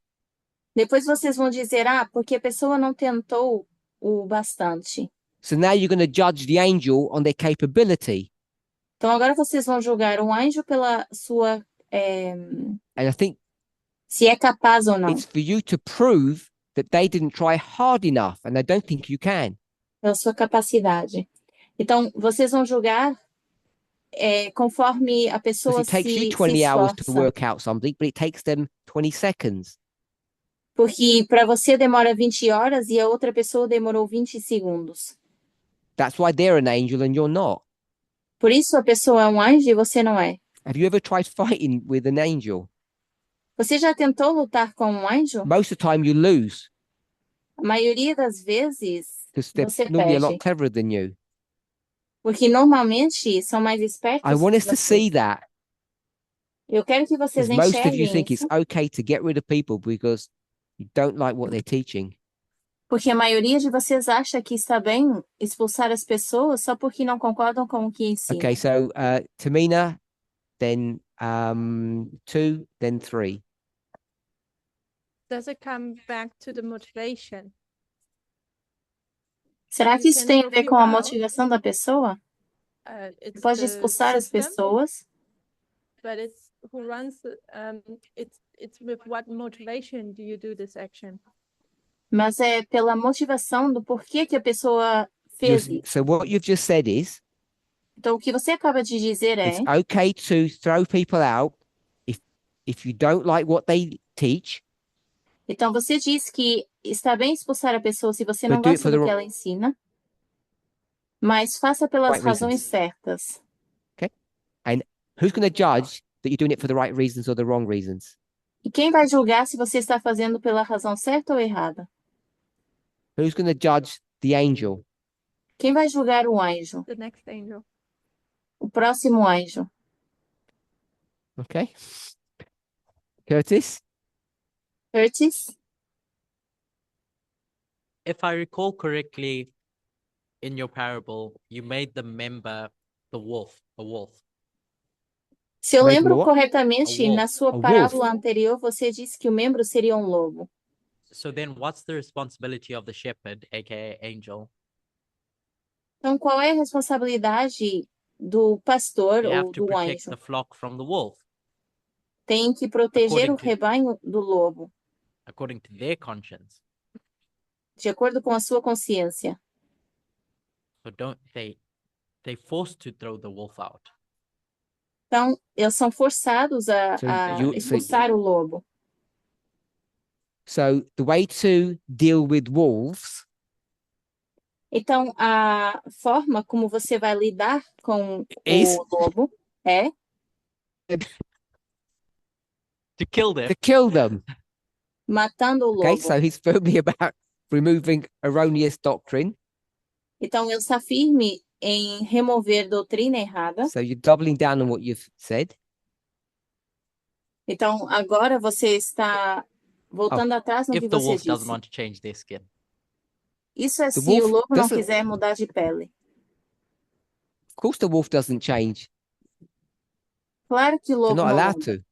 Depois vocês vão dizer: porque a pessoa não tentou o bastante.
So now you're going to judge the angel on their capability.
Então, agora vocês vão julgar um anjo pela sua,
And I think
se é capaz ou não,
it's for you to prove that they didn't try hard enough. And I don't think you can.
pela sua capacidade. Então, vocês vão julgar conforme a pessoa
Because it takes you
se
20 hours to
esforça.
work out something, but it takes them 20 seconds.
Porque para você demora 20 horas e a outra pessoa demorou 20 segundos.
That's why they're an angel and you're not.
Por isso a pessoa é um anjo e você não é.
Have you ever tried fighting with an angel?
Você já tentou lutar com um anjo?
Most of the time you lose
A maioria das vezes
because they're
você
normally a
perde.
lot cleverer than you.
Porque normalmente são mais espertos
I want
que
us to
você.
see that.
Eu quero que vocês
Because most of you
enxerguem
think
isso,
it's okay to get rid of people because you don't like what they're teaching.
porque a maioria de vocês acha que está bem expulsar as pessoas só porque não concordam com o que ensinam.
Okay, so Tamina, then 2, then 3.
Does it come back to the motivation?
Será que
You
isso
can
tem a
throw
ver com
people
a
out.
motivação da pessoa?
It's
Pode
the
expulsar as
system,
pessoas,
but it's who runs it's with what motivation do you do this action?
mas é pela motivação do porquê que a pessoa fez isso.
So what you've just said is
Então, o que você acaba de dizer é:
it's okay to throw people out if you don't like what they teach,
então você diz que está bem expulsar a pessoa se você
But
não
do it
gosta
for
do
the
que ela ensina, mas faça pelas
right
razões
reasons.
certas.
And who's going to judge that you're doing it for the right reasons or the wrong reasons?
E quem vai julgar se você está fazendo pela razão certa ou errada?
Who's going to judge the angel?
Quem vai julgar o anjo?
The next angel.
O próximo anjo.
Okay. Curtis?
Curtis?
If I recall correctly, in your parable, you made the member a wolf.
Se eu
Made
lembro
more?
corretamente,
A wolf.
na sua
A wolf.
parábola anterior, você disse que o membro seria um lobo.
So then what's the responsibility of the shepherd, aka angel?
Então, qual é a responsabilidade do pastor
They
ou
have to
do
protect
anjo?
the flock from the wolf,
Tem que proteger o
According to-
rebanho do lobo,
according to their conscience.
de acordo com a sua consciência.
So don't they forced to throw the wolf out.
Então, eles são forçados a
So you- so-
expulsar o lobo.
So the way to deal with wolves
Então, a forma como você vai lidar com
is
o lobo é
To kill them.
to kill them.
matando o
Okay,
lobo.
so he's firmly about removing erroneous doctrine.
Então, ele está firme em remover doutrina errada.
So you're doubling down on what you've said.
Então, agora você está voltando atrás no que
If the
você
wolf doesn't
disse.
want to change their skin.
Isso é
The
se
wolf
o lobo não
doesn't-
quiser mudar de pele.
Of course, the wolf doesn't change.
Claro que o
They're
lobo
not
não
allowed
muda.
to.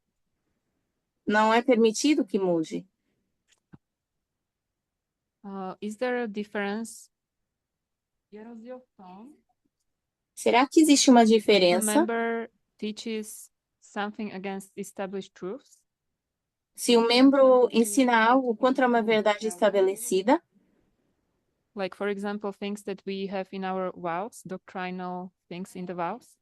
Não é permitido que mude.
Is there a difference?
Será que existe uma
A
diferença
member teaches something against established truths?
se o membro ensina algo contra uma verdade estabelecida?
Like, for example, things that we have in our vows, doctrinal things in the vows?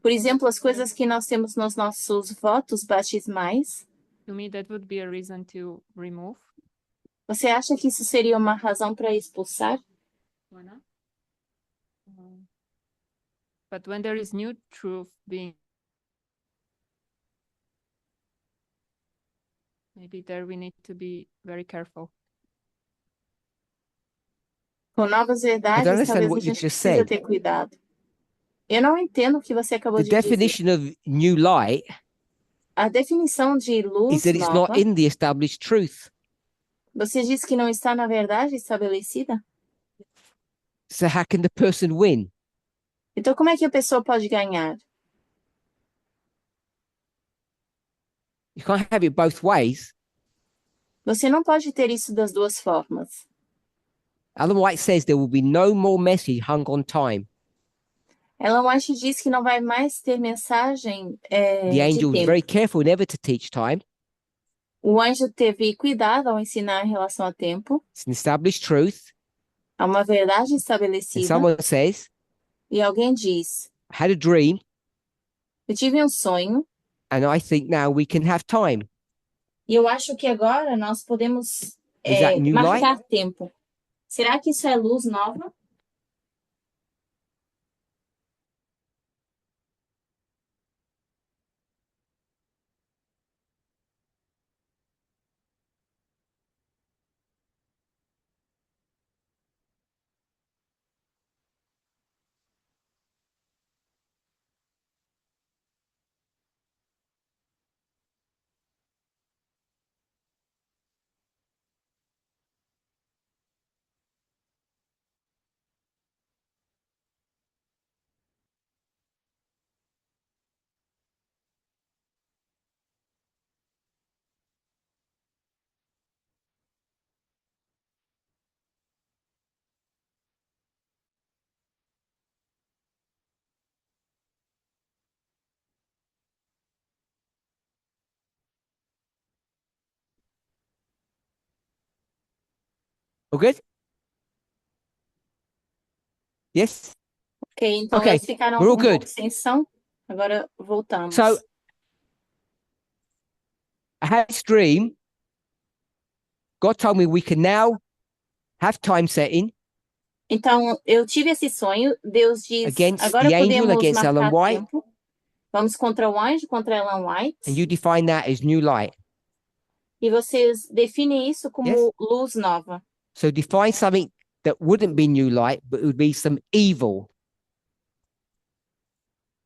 Por exemplo, as coisas que nós temos nos nossos votos batismais.
To me, that would be a reason to remove.
Você acha que isso seria uma razão para expulsar?
Why not? But when there is new truth being, maybe there we need to be very careful.
Com novas
I don't
verdades,
understand
talvez a
what you've
gente
just
precisa
said.
ter cuidado. Eu não entendo o que você acabou
The
de dizer.
definition of new light
A definição de
is
luz
that it's
nova,
not in the established truth.
você diz que não está na verdade estabelecida?
So how can the person win?
Então, como é que a pessoa pode ganhar?
You can't have it both ways.
Você não pode ter isso das duas formas.
Ellen White says there will be no more message hung on time.
Ellen White diz que não vai mais ter mensagem
The
de
angel was
tempo.
very careful never to teach time.
O anjo teve cuidado ao ensinar em relação a tempo,
It's an established truth.
a uma verdade
And
estabelecida,
someone says,
e alguém diz:
I had a dream,
eu tive um sonho,
and I think now we can have time.
e eu acho que agora nós podemos
Is that new
marcar tempo. Será que isso é luz nova?
All good? Yes?
Ok, então
Ok,
eles ficaram
we're all
um pouco
good.
sem som. Agora voltamos.
So, I had this dream. God told me we can now have time setting
Então, eu tive esse sonho. Deus diz:
against
agora
the angel,
podemos
against Ellen
marcar
White,
tempo. Vamos contra o anjo, contra Ellen White.
and you define that as new light.
E vocês definem isso como
Yes?
luz nova.
So define something that wouldn't be new light, but it would be some evil.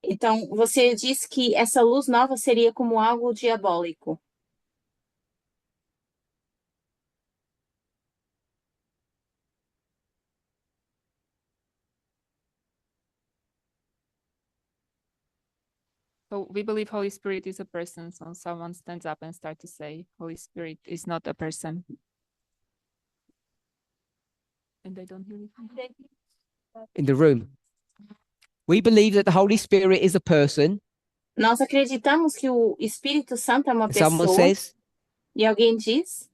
Então, você diz que essa luz nova seria como algo diabólico.
So we believe Holy Spirit is a person. So someone stands up and starts to say, Holy Spirit is not a person. And I don't hear it.
In the room. We believe that the Holy Spirit is a person.
Nós acreditamos que o Espírito Santo é uma
Someone
pessoa.
says,
E alguém diz,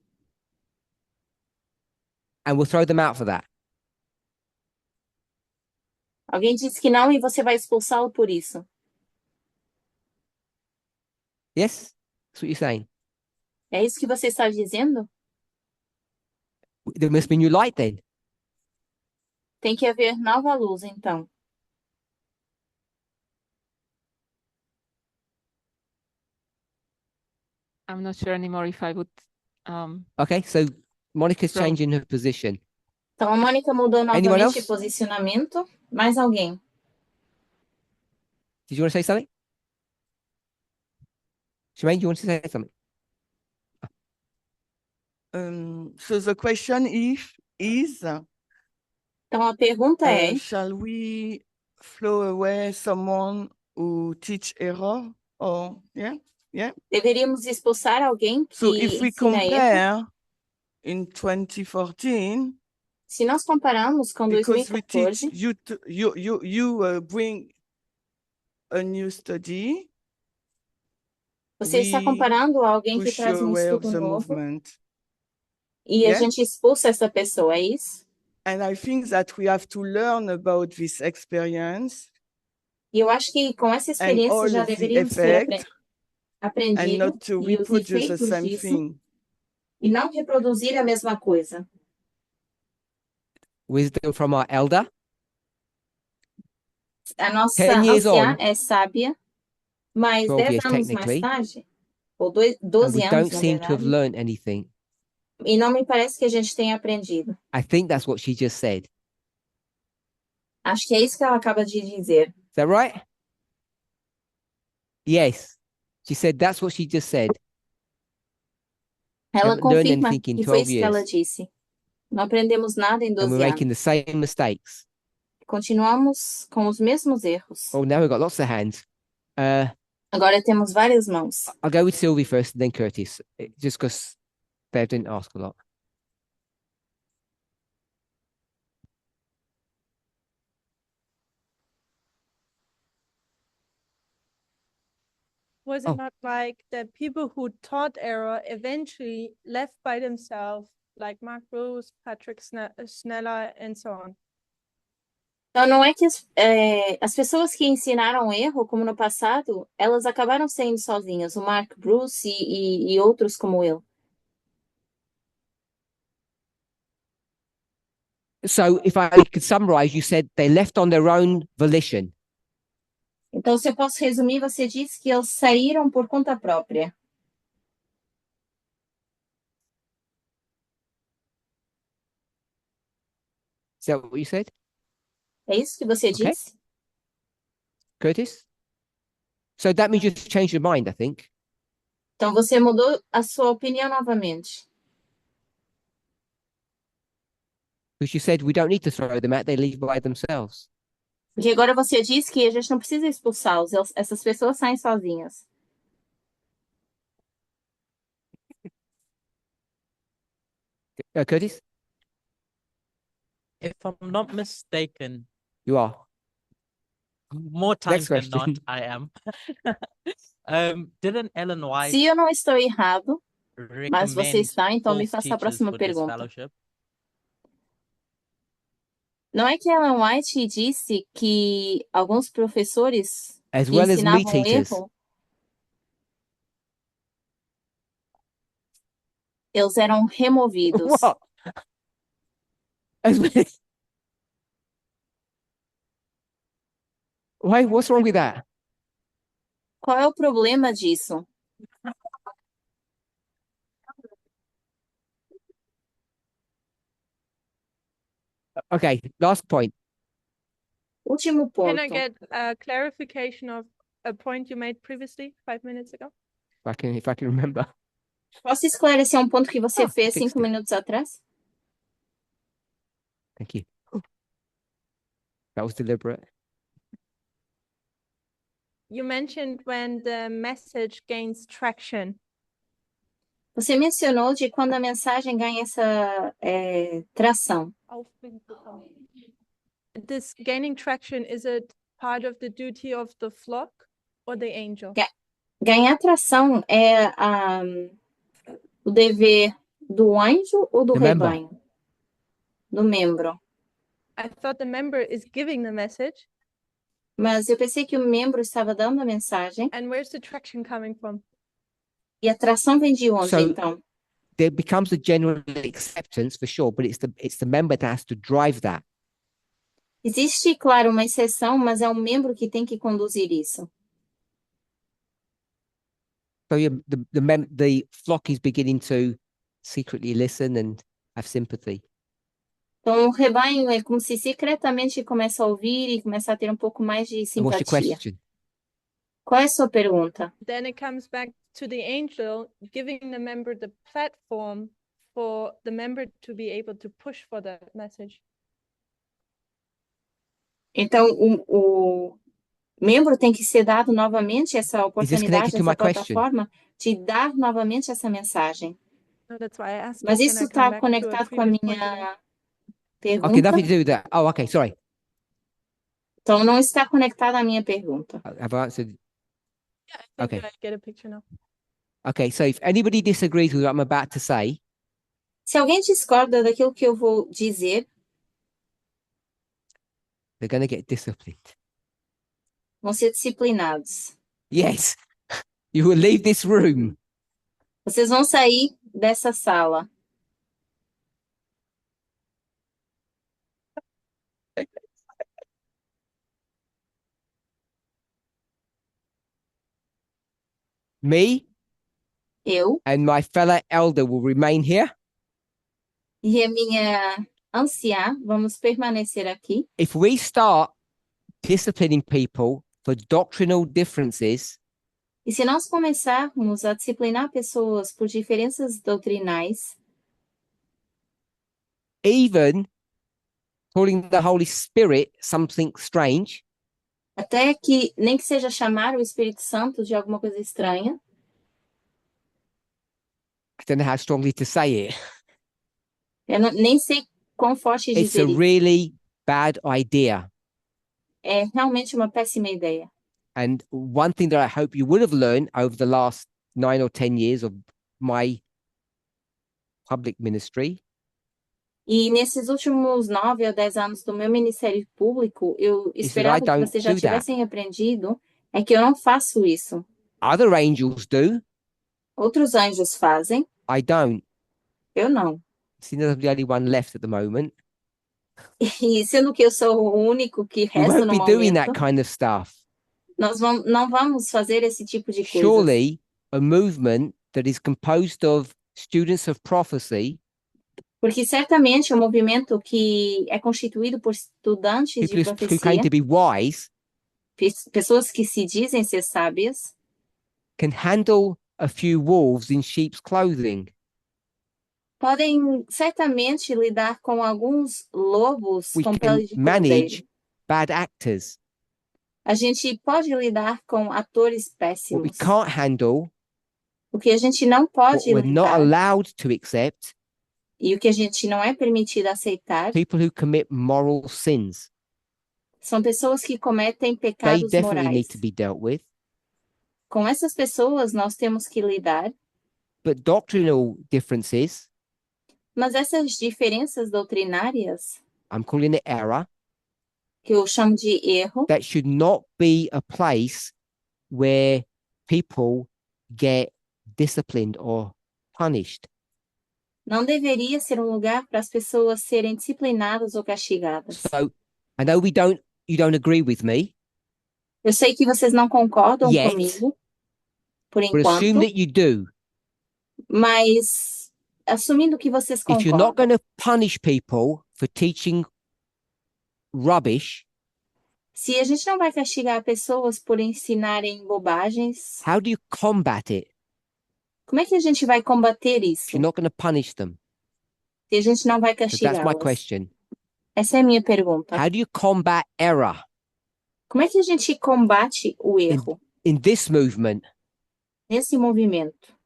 and we'll throw them out for that.
alguém diz que não e você vai expulsá-lo por isso.
Yes? That's what you're saying.
É isso que você está dizendo?
There must be new light then.
Tem que haver nova luz, então.
I'm not sure anymore if I would
Okay, so Monica's
From-
changing her position.
Então, a Mônica mudou
Anyone
novamente
else?
de posicionamento. Mais alguém?
Did you want to say something? Shemaine, do you want to say something?
So the question is,
Então, a pergunta é,
shall we throw away someone who teach error? Or yeah?
deveríamos expulsar alguém que
So if we
ensina erro?
compare in 2014,
Se nós compararmos com
because we teach
2014,
you bring a new study,
você está
we
comparando a alguém que
push
traz
you
um
away of
estudo
the
novo
movement.
e a
Yeah?
gente expulsa essa pessoa, é isso?
And I think that we have to learn about this experience
E eu acho que com essa
and
experiência
all
já
the
deveríamos ter
effect and
aprendido
not to
e os
reproduce the
efeitos
same
disso
thing.
e não reproduzir a mesma coisa.
Wisdom from our elder.
A nossa
10 years
anciã
on.
é sábia, mas
12
10
years
anos mais
technically,
tarde, ou
And
12
we
anos,
don't
na
seem to have
verdade,
learned anything.
e não me parece que a gente tenha aprendido.
I think that's what she just said.
Acho que é isso que ela acaba de dizer.
Is that right? Yes. She said that's what she just said.
Ela
Haven't learned
confirma
anything in
que foi
12
isso que ela
years.
disse. Não aprendemos nada em
And
12
we're making
anos.
the same mistakes.
Continuamos com os mesmos erros.
Oh, now we've got lots of hands.
Agora temos várias mãos.
I'll go with Sylvie first and then Curtis, just because Bev didn't ask a lot.
Was it
Oh.
not like the people who taught error eventually left by themselves, like Mark Bruce, Patrick Schneller, and so on?
Então, não é que as pessoas que ensinaram erro, como no passado, elas acabaram saindo sozinhas. O Mark Bruce e outros como eu.
So if I could summarize, you said they left on their own volition.
Então, se eu posso resumir, você disse que eles saíram por conta própria.
Is that what you said,
É isso que você
Ok.
disse?
Curtis? So that means you've changed your mind, I think.
Então, você mudou a sua opinião novamente.
Because you said we don't need to throw them out, they leave by themselves.
Porque agora você diz que a gente não precisa expulsá-los, essas pessoas saem sozinhas.
Curtis?
If I'm not mistaken,
You are.
more times than not,
question.
I am. Didn't Ellen White
Se eu não estou errado, mas você
recommend
está, então me
false
faça a
teachers
próxima
for this
pergunta.
fellowship?
Não é que Ellen White disse que alguns professores
as
que
well as meat
ensinavam
eaters.
erro, eles eram removidos.
What? As well as... Why? What's wrong with that?
Qual é o problema disso?
Okay, last point.
Último
Can I
ponto.
get a clarification of a point you made previously, 5 minutes ago?
If I can remember.
Posso esclarecer um ponto que você
Oh,
fez
fixed
5
it.
minutos atrás?
Thank you. That was deliberate.
You mentioned when the message gains traction.
Você mencionou de quando a mensagem ganha essa tração.
This gaining traction, is it part of the duty of the flock or the angel?
Ganhar tração é o dever do anjo ou do
The member.
rebanho? Do membro.
I thought the member is giving the message.
Mas eu pensei que o membro estava dando a mensagem.
And where's the traction coming from?
E a tração vem de onde,
So-
então?
There becomes a general acceptance for sure, but it's the member that has to drive that.
Existe, claro, uma exceção, mas é o membro que tem que conduzir isso.
So yeah, the flock is beginning to secretly listen and have sympathy.
Então, o rebanho é como se secretamente começa a ouvir e começa a ter um pouco mais de
And what's your
simpatia.
question?
Qual é a sua pergunta?
Then it comes back to the angel giving the member the platform for the member to be able to push for that message.
Então, o membro tem que ser dado novamente essa oportunidade,
connected to my
essa
question?
plataforma de dar novamente essa mensagem.
So that's why I asked.
Mas
can
isso
I come
está
back to a
conectado com a
previous point you made?
minha
Okay,
pergunta?
nothing to do with that. Oh, okay, sorry.
Então, não está conectado à minha pergunta.
Have I answered?
I think
Okay.
I get a picture now.
Okay, so if anybody disagrees with what I'm about to say,
Se alguém discorda daquilo que eu vou dizer,
they're going to get disciplined.
vão ser disciplinados.
Yes, you will leave this room.
Vocês vão sair dessa sala.
Me
Eu
and my fellow elder will remain here.
e a minha anciã vamos permanecer aqui.
If we start disciplining people for doctrinal differences,
E se nós começarmos a disciplinar pessoas por diferenças doutrinais,
even calling the Holy Spirit something strange,
até que nem que seja chamar o Espírito Santo de alguma coisa estranha,
I don't know how strongly to say it.
eu nem sei quão forte
It's
dizer
a
isso.
really bad idea.
É realmente uma péssima ideia.
And one thing that I hope you would have learned over the last 9 or 10 years of my public ministry
E nesses últimos 9 ou 10 anos do meu ministério público, eu esperava que
don't
vocês já
do that.
tivessem aprendido é que eu não faço isso.
other angels do.
Outros anjos fazem,
I don't.
eu não.
Seeing as I'm the only one left at the moment,
E sendo que eu sou o único que
we
resta
won't
no
be doing
momento,
that kind of stuff.
nós não vamos fazer esse tipo de coisa.
Surely a movement that is composed of students of prophecy,
Porque certamente o movimento que é constituído por estudantes de
people who
profecia,
claim to be wise,
pessoas que se dizem ser sábias,
can handle a few wolves in sheep's clothing.
podem certamente lidar com alguns lobos
We
com
can
pele de
manage
cordeiro.
bad actors.
A gente pode lidar com atores
What we
péssimos.
can't handle,
O que a gente não
what
pode
we're not
lidar
allowed to accept,
e o que a gente não é permitido aceitar
people who commit moral sins.
são pessoas que cometem
They
pecados
definitely
morais.
need to be dealt with.
Com essas pessoas nós temos que lidar,
But doctrinal differences,
mas essas diferenças doutrinárias,
I'm calling it error,
que eu chamo de erro,
that should not be a place where people get disciplined or punished.
não deveria ser um lugar para as pessoas serem disciplinadas ou castigadas.
So I know you don't agree with me,
Eu sei que vocês não concordam
Yet,
comigo, por
but assume
enquanto,
that you do.
mas assumindo que vocês
If you're not
concordam,
going to punish people for teaching rubbish,
se a gente não vai castigar pessoas por ensinarem bobagens,
how do you combat it
como é que a gente vai combater
if
isso?
you're not going to punish them?
Se a gente não vai
So that's my
castigá-las?
question.
Essa é a minha pergunta.
How do you combat error
Como é que a gente combate o erro
in this movement?
nesse movimento?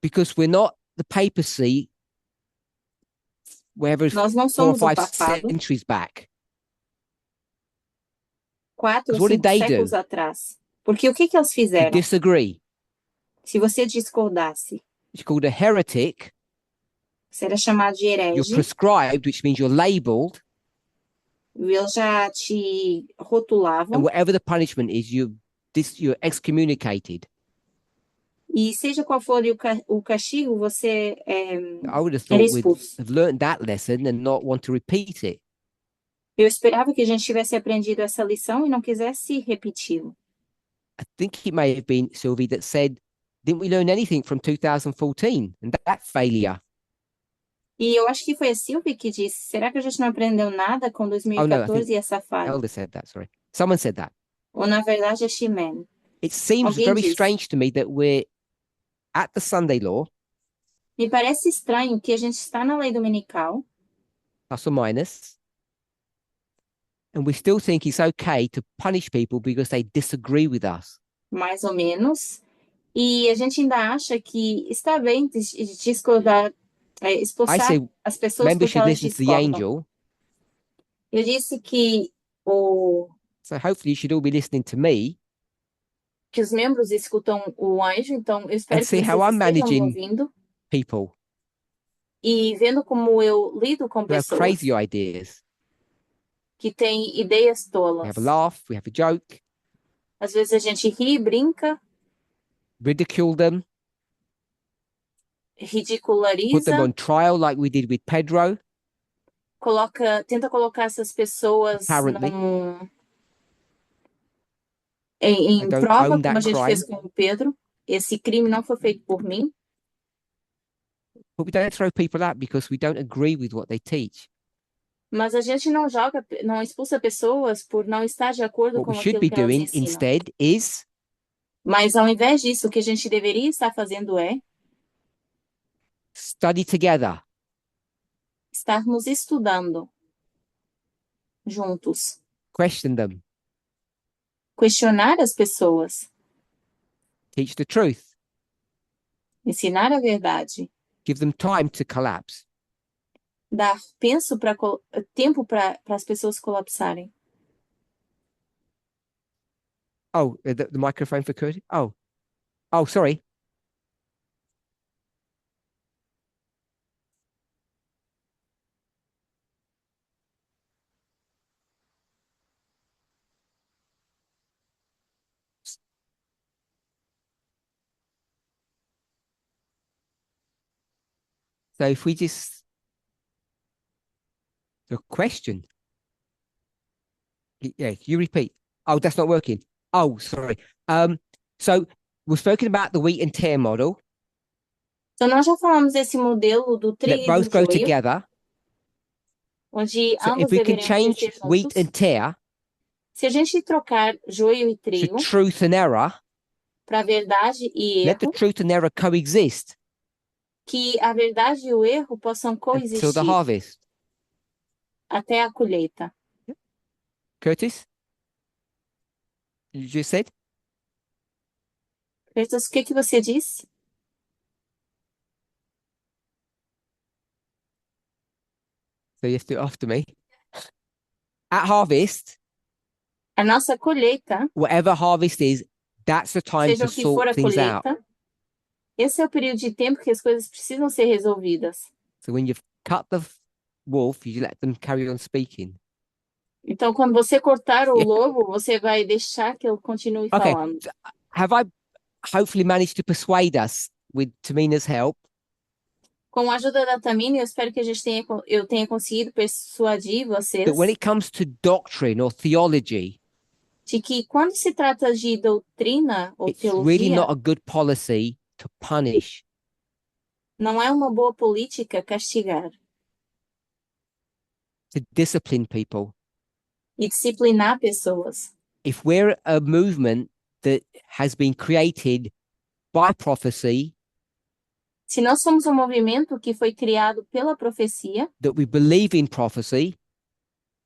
Because we're not the papacy, wherever
Nós não
4 or
somos o
5
papado,
centuries back.
4 ou
What did
5
they
séculos
do?
atrás. Porque o que eles
You
fizeram?
disagree.
Se você discordasse,
It's called a heretic.
você era chamado de
You're
herege,
prescribed, which means you're labeled,
eles já te rotulavam,
and whatever the punishment is, you're excommunicated.
e seja qual for o castigo, você
I would have
era
thought we'd
expulso.
have learned that lesson and not want to repeat it.
Eu esperava que a gente tivesse aprendido essa lição e não quisesse repeti-lo.
I think it may have been Sylvie that said, didn't we learn anything from 2014 and that failure?
E eu acho que foi a Silvia que disse, será que a gente não aprendeu nada com
Oh, no, I
2014
think
e essa falha?
Elder said that, sorry. Someone said that.
Ou na verdade é Ximene.
It seems
Alguém
very
disse.
strange to me that we're at the Sunday law,
Me parece estranho que a gente está na lei dominical
plus or minus, and we still think it's okay to punish people because they disagree with us.
mais ou menos, e a gente ainda acha que está bem discordar,
I
expulsar
say
as pessoas
members
porque
should
elas
listen to the
discordam.
angel,
Eu disse que
so hopefully you should all be listening to me
que os membros escutam o anjo, então eu espero
and
que
see
vocês
how I'm
estejam me
managing
ouvindo
people
e vendo como eu lido com
who have
pessoas
crazy ideas.
que têm ideias
We
tolas.
have a laugh, we have a joke,
Às vezes a gente ri, brinca,
ridicule them, put them
ridiculariza,
on trial like we did with Pedro.
tenta colocar essas pessoas
Apparently.
em
I don't
prova,
own that
como a gente
crime.
fez com o Pedro. Esse crime não foi feito por mim,
But we don't throw people out because we don't agree with what they teach.
mas a gente não expulsa pessoas por não estar de acordo
What
com
we should
aquilo
be
que elas
doing
ensinam.
instead is
Mas ao invés disso, o que a gente deveria estar fazendo é
study together,
estarmos estudando juntos,
question them,
questionar as pessoas,
teach the truth,
ensinar a verdade,
give them time to collapse.
dar tempo para as pessoas colapsarem.
Oh, the microphone for Curtis? Oh, sorry. So if we just the question. Yeah, you repeat. Oh, that's not working. Oh, sorry. So we've spoken about the wheat and tear model.
Então, nós já falamos desse modelo do trigo
That
e
both
do
go
joio,
together.
onde
So
ambos
if we can
deveriam
change
crescer
wheat
juntos.
and tear
Se a gente trocar joio e
to
trigo
truth and error,
para verdade e
let the
erro,
truth and error coexist
que a verdade e o erro possam
until the
coexistir
harvest.
até a colheita.
Curtis? You just said?
Curtis, o que você disse?
So you have to do it after me. At harvest,
A nossa colheita,
whatever harvest is, that's the time
seja
to
o que for
sort
a
things out.
colheita, esse é o período de tempo que as coisas precisam ser resolvidas.
So when you've cut the wolf, you let them carry on speaking.
Então, quando você cortar o
Yeah.
lobo, você vai deixar que ele continue
Okay.
falando.
Have I hopefully managed to persuade us with Tamina's help
Com a ajuda da Tamina, eu espero que eu tenha conseguido persuadir vocês
that when it comes to doctrine or theology,
de que quando se trata de doutrina ou
it's really
teologia,
not a good policy to punish.
não é uma boa política castigar
To discipline people.
e disciplinar pessoas.
If we're a movement that has been created by prophecy,
Se nós somos um movimento que foi criado pela profecia,
that we believe in prophecy,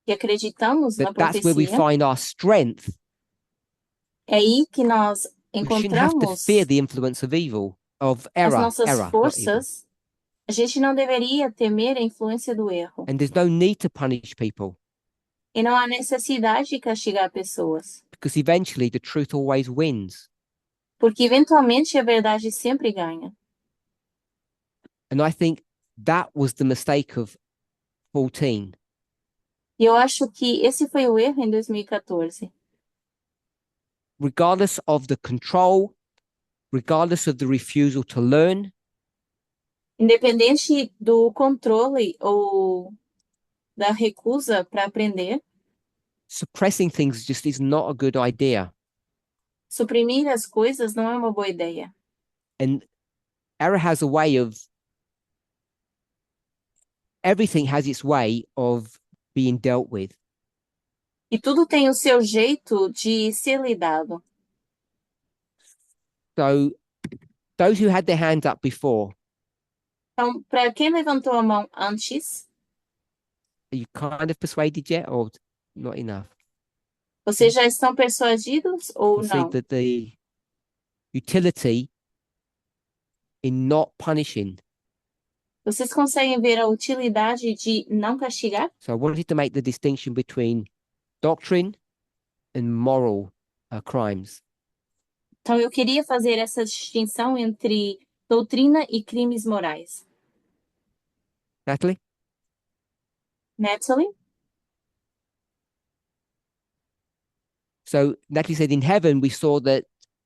que acreditamos na
that's where we
profecia,
find our strength.
é aí que nós
We shouldn't have to
encontramos
fear the influence of evil, of
as
error,
nossas
not evil.
forças. A gente não deveria temer a influência do erro.
And there's no need to punish people
E não há necessidade de castigar pessoas,
because eventually the truth always wins.
porque eventualmente a verdade sempre ganha.
And I think that was the mistake of 14.
E eu acho que esse foi o erro em 2014.
Regardless of the control, regardless of the refusal to learn,
Independente do controle ou da recusa para aprender,
suppressing things just is not a good idea.
suprimir as coisas não é uma boa ideia.
And error has a way of, everything has its way of being dealt with.
E tudo tem o seu jeito de ser lidado.
So those who had their hands up before,
Então, para quem levantou a mão antes,
are you kind of persuaded yet or not enough?
vocês já estão persuadidos ou
You see
não?
that the utility in not punishing.
Vocês conseguem ver a utilidade de não castigar?
So I wanted to make the distinction between doctrine and moral crimes.
Então, eu queria fazer essa distinção entre doutrina e crimes morais.
Natalie?
Natalie?
So Natalie said in heaven we saw that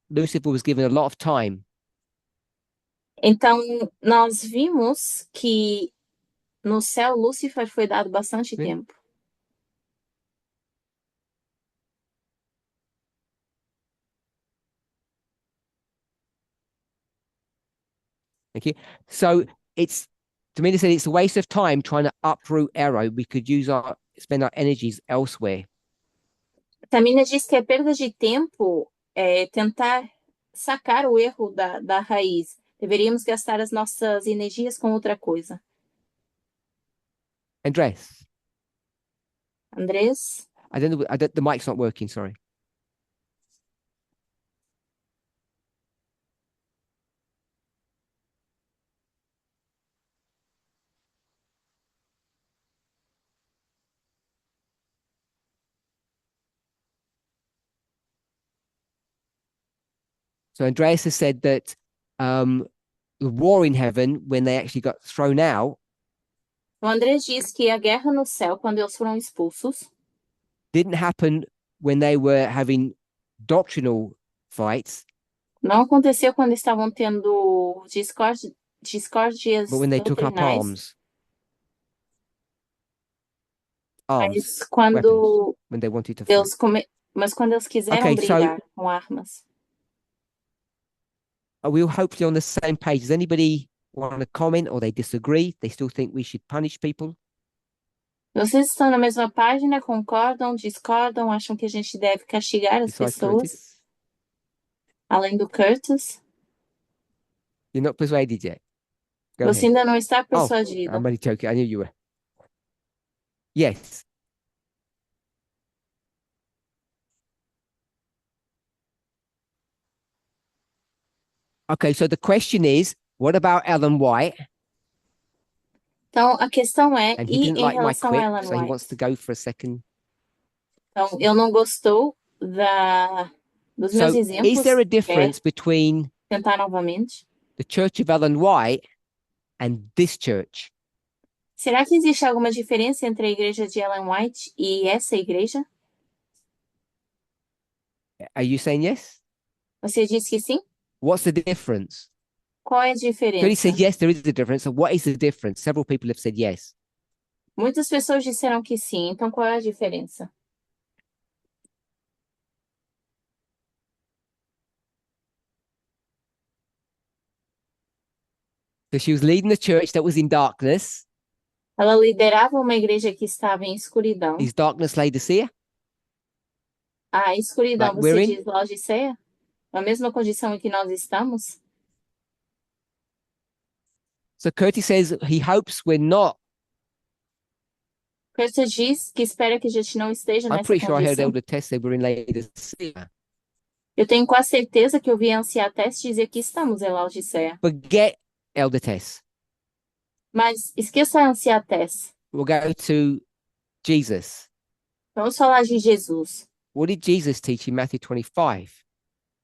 Lucifer was given a lot of time.
Então, nós vimos que no céu Lúcifer foi dado bastante
Sim.
tempo.
Thank you. So it's, Tamina said it's a waste of time trying to uproot error. We could spend our energies elsewhere.
Tamina diz que é perda de tempo tentar sacar o erro da raiz. Deveríamos gastar as nossas energias com outra coisa.
Andres,
Andrés?
the mic's not working, sorry. So Andreas has said that the war in heaven, when they actually got thrown out,
O Andrés diz que a guerra no céu, quando eles foram expulsos,
didn't happen when they were having doctrinal fights,
não aconteceu quando estavam tendo discórdias
but when they took up
doutrinais,
arms.
mas quando
When they wanted to fight.
mas quando eles quiseram
Okay, so-
brigar com armas.
Are we all hopefully on the same page? Does anybody want to comment or they disagree? They still think we should punish people?
Vocês estão na mesma página, concordam, discordam, acham que a gente deve castigar as
Besides
pessoas,
Curtis?
além do Curtis?
You're not persuaded yet? Go
Você
ahead.
ainda não está
Oh,
persuadido.
I'm only joking. I knew you were. Yes. Okay, so the question is, what about Ellen White?
Então, a questão é,
And he
e
didn't
em
like my
relação a
quip,
Ellen
so he
White?
wants to go for a second.
Então, ele não gostou dos meus
So
exemplos,
is there a
quer
difference between
tentar novamente.
the Church of Ellen White and this church?
Será que existe alguma diferença entre a igreja de Ellen White e essa igreja?
Are you saying yes?
Você disse que sim?
What's the difference?
Qual é a
Cody
diferença?
said yes, there is a difference. So what is the difference? Several people have said yes.
Muitas pessoas disseram que sim, então qual é a diferença?
So she was leading the church that was in darkness.
Ela liderava uma igreja que estava em escuridão.
Is darkness Laodicea?
A escuridão,
Like we're
você
in?
diz Laodiceia? A mesma condição em que nós estamos?
So Curtis says he hopes we're not.
Curtis diz que espera que a gente não esteja
I'm
nessa
pretty sure I heard
condição.
Elder Tess say we're in Laodicea.
Eu tenho quase certeza que eu vi a anciã Tess dizer que estamos em Laodiceia.
Forget Elder Tess.
Mas esqueça a anciã Tess.
We'll go to Jesus.
Vamos falar de Jesus.
What did Jesus teach in Matthew 25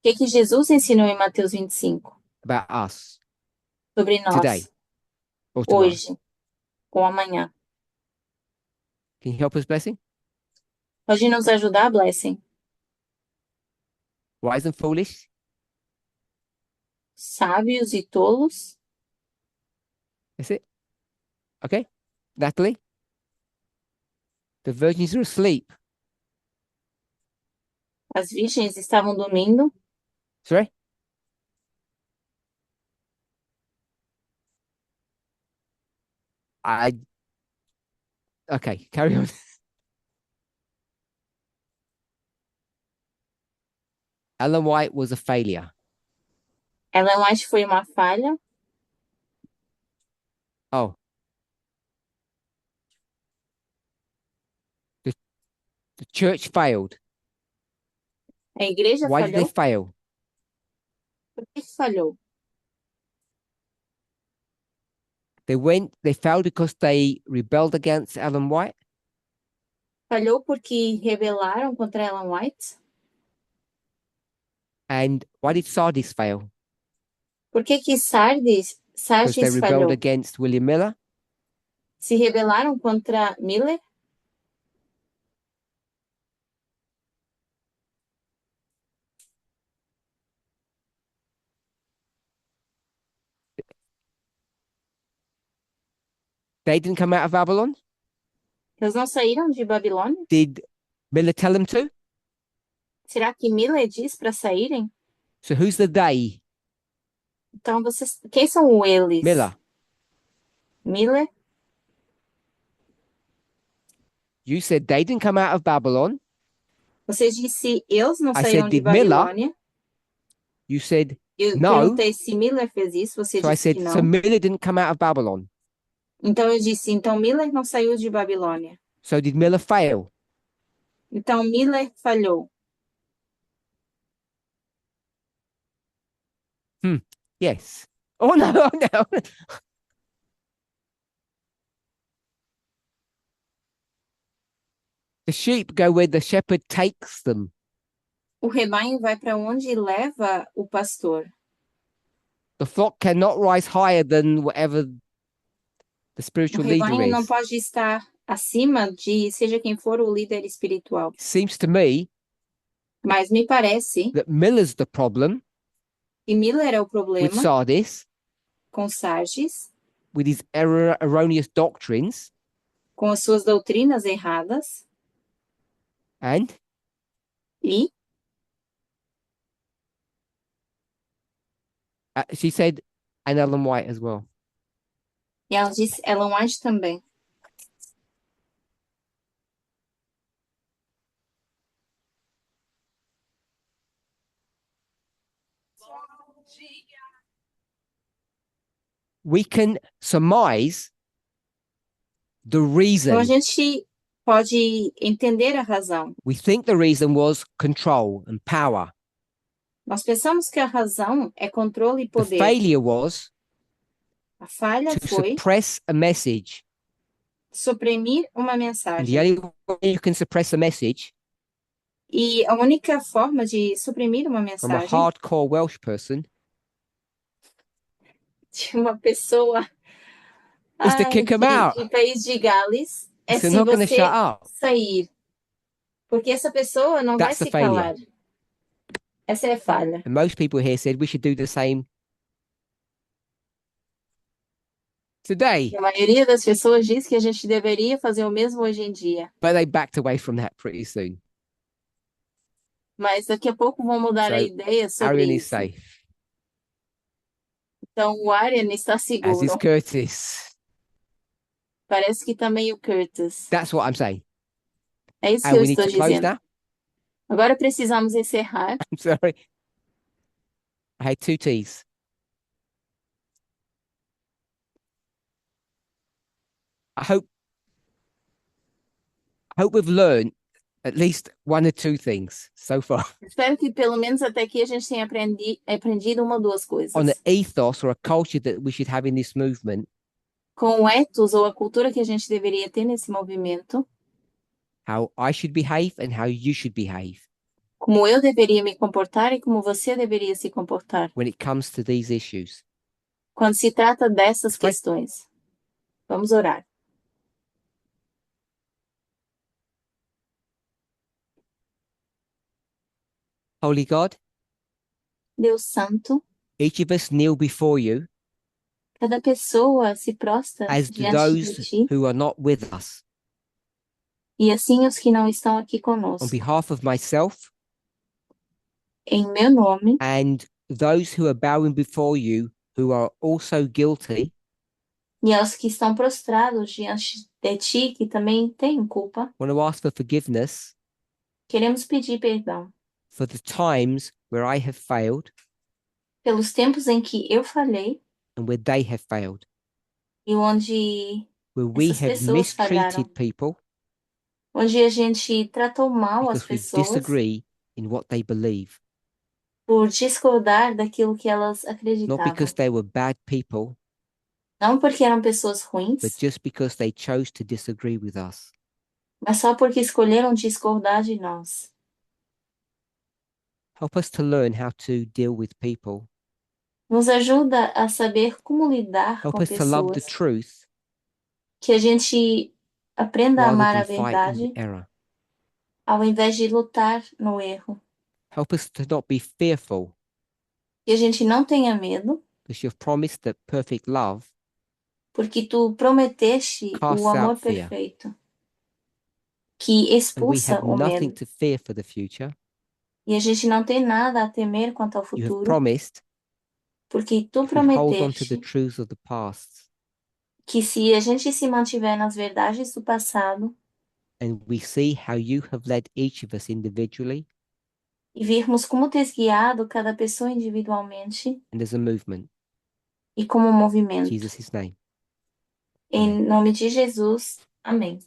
O que Jesus ensinou em Mateus 25
about us
sobre nós,
today or tomorrow?
hoje ou amanhã?
Can you help us, Blessing?
Pode nos ajudar, Blessing?
Wise and foolish?
Sábios e tolos?
That's it. Okay. Natalie? The virgins are asleep.
As virgens estavam dormindo?
Sorry? Okay, carry on. Ellen White was a failure.
Ellen White foi uma falha?
Oh. The church failed.
A igreja
Why did they
falhou?
fail?
Por que falhou?
They failed because they rebelled against Ellen White.
Falhou porque rebelaram contra Ellen White?
And why did Sardis fail?
Por que
Because they
Sardes
rebelled
falhou?
against William Miller.
Se rebelaram contra Miller?
They didn't come out of Babylon.
Eles não saíram de Babilônia?
Did Miller tell them to?
Será que Miller diz para saírem?
So who's the they?
Então, quem são eles?
Miller.
Miller?
You said they didn't come out of Babylon.
Você disse eles não
I
saíram
said,
de
did Miller?
Babilônia?
You said
Eu
no.
perguntei se Miller fez isso, você
So I
disse
said,
que
so
não.
Miller didn't come out of Babylon.
Então eu disse, então Miller não saiu de Babilônia.
So did Miller fail?
Então Miller falhou.
Yes. Oh no, no. The sheep go where the shepherd takes them.
O rebanho vai para onde leva o pastor.
The flock cannot rise higher than whatever the
O
spiritual leader
rebanho não
is.
pode estar acima de seja quem for o líder espiritual.
It seems to me
Mas me parece
that Miller's the problem
que Miller é o
with
problema
Sardis,
com Sardes,
with his erroneous doctrines,
com as suas doutrinas erradas
and
e
she said, and Ellen White as well.
ela disse Ellen White também.
We can surmise the
Então
reason.
a gente pode entender a razão.
We think the reason was control and power.
Nós pensamos que a razão é controle e
The
poder.
failure was
A falha
to
foi
suppress a message.
suprimir uma
And the
mensagem.
only way you can suppress a message
E a única forma de suprimir uma
from a
mensagem
hardcore Welsh person
de uma pessoa
is to kick them out.
De País de Gales é
They're
se
not going to
você
shut up.
sair. Porque essa pessoa não vai
That's the
se
failure.
calar. Essa é a falha.
And most people here said we should do the same today,
E a maioria das pessoas diz que a gente deveria fazer o mesmo hoje em dia.
but they backed away from that pretty soon.
Mas daqui a pouco vão mudar
So,
a ideia sobre
Arian is
isso.
safe,
Então o Arian está
as is
seguro.
Curtis.
Parece que também o Curtis.
That's what I'm saying.
É isso que
And
eu
we need
estou
to close
dizendo.
now.
Agora precisamos encerrar.
I'm sorry. I had 2 teas. I hope we've learned at least 1 or 2 things so far
Espero que pelo menos até aqui a gente tenha aprendido uma ou duas coisas.
on the ethos or a culture that we should have in this movement,
Com o ethos ou a cultura que a gente deveria ter nesse movimento,
how I should behave and how you should behave
como eu deveria me comportar e como você deveria se comportar
when it comes to these issues.
quando se trata dessas
Vai.
questões. Vamos orar.
Holy God,
Deus Santo,
each of us kneel before you
cada pessoa se prostra
as
diante
those
de ti,
who are not with us.
e assim os que não estão aqui
On
conosco.
behalf of myself
Em meu nome
and those who are bowing before you who are also guilty,
e aos que estão prostrados diante de ti, que também têm culpa,
want to ask for forgiveness
queremos pedir perdão
for the times where I have failed
pelos tempos em que eu falhei
and where they have failed,
e onde
where we
essas
have
pessoas falharam,
mistreated people
onde a gente tratou mal as
because we
pessoas
disagree in what they believe,
por discordar daquilo que elas
not
acreditavam.
because they were bad people,
Não porque eram pessoas
but
ruins,
just because they chose to disagree with us.
mas só porque escolheram discordar de nós.
Help us to learn how to deal with people.
Nos ajuda a saber como lidar
Help
com
us to love the
pessoas,
truth
que a gente aprenda a
rather
amar a
than fight in
verdade
error.
ao invés de lutar no erro.
Help us to not be fearful,
Que a gente não tenha medo,
because you've promised that perfect love
porque tu prometeste
casts
o amor
out fear.
perfeito, que
And we
expulsa
have
o
nothing
medo.
to fear for the future.
E a gente não tem nada a temer quanto ao
You have
futuro,
promised
porque tu
if we hold on to the
prometeste
truths of the past
que se a gente se mantiver nas verdades do passado
and we see how you have led each of us individually
e virmos como tens guiado cada pessoa individualmente
and as a movement,
e como
in
movimento.
Jesus' name.
Em nome de Jesus, amém.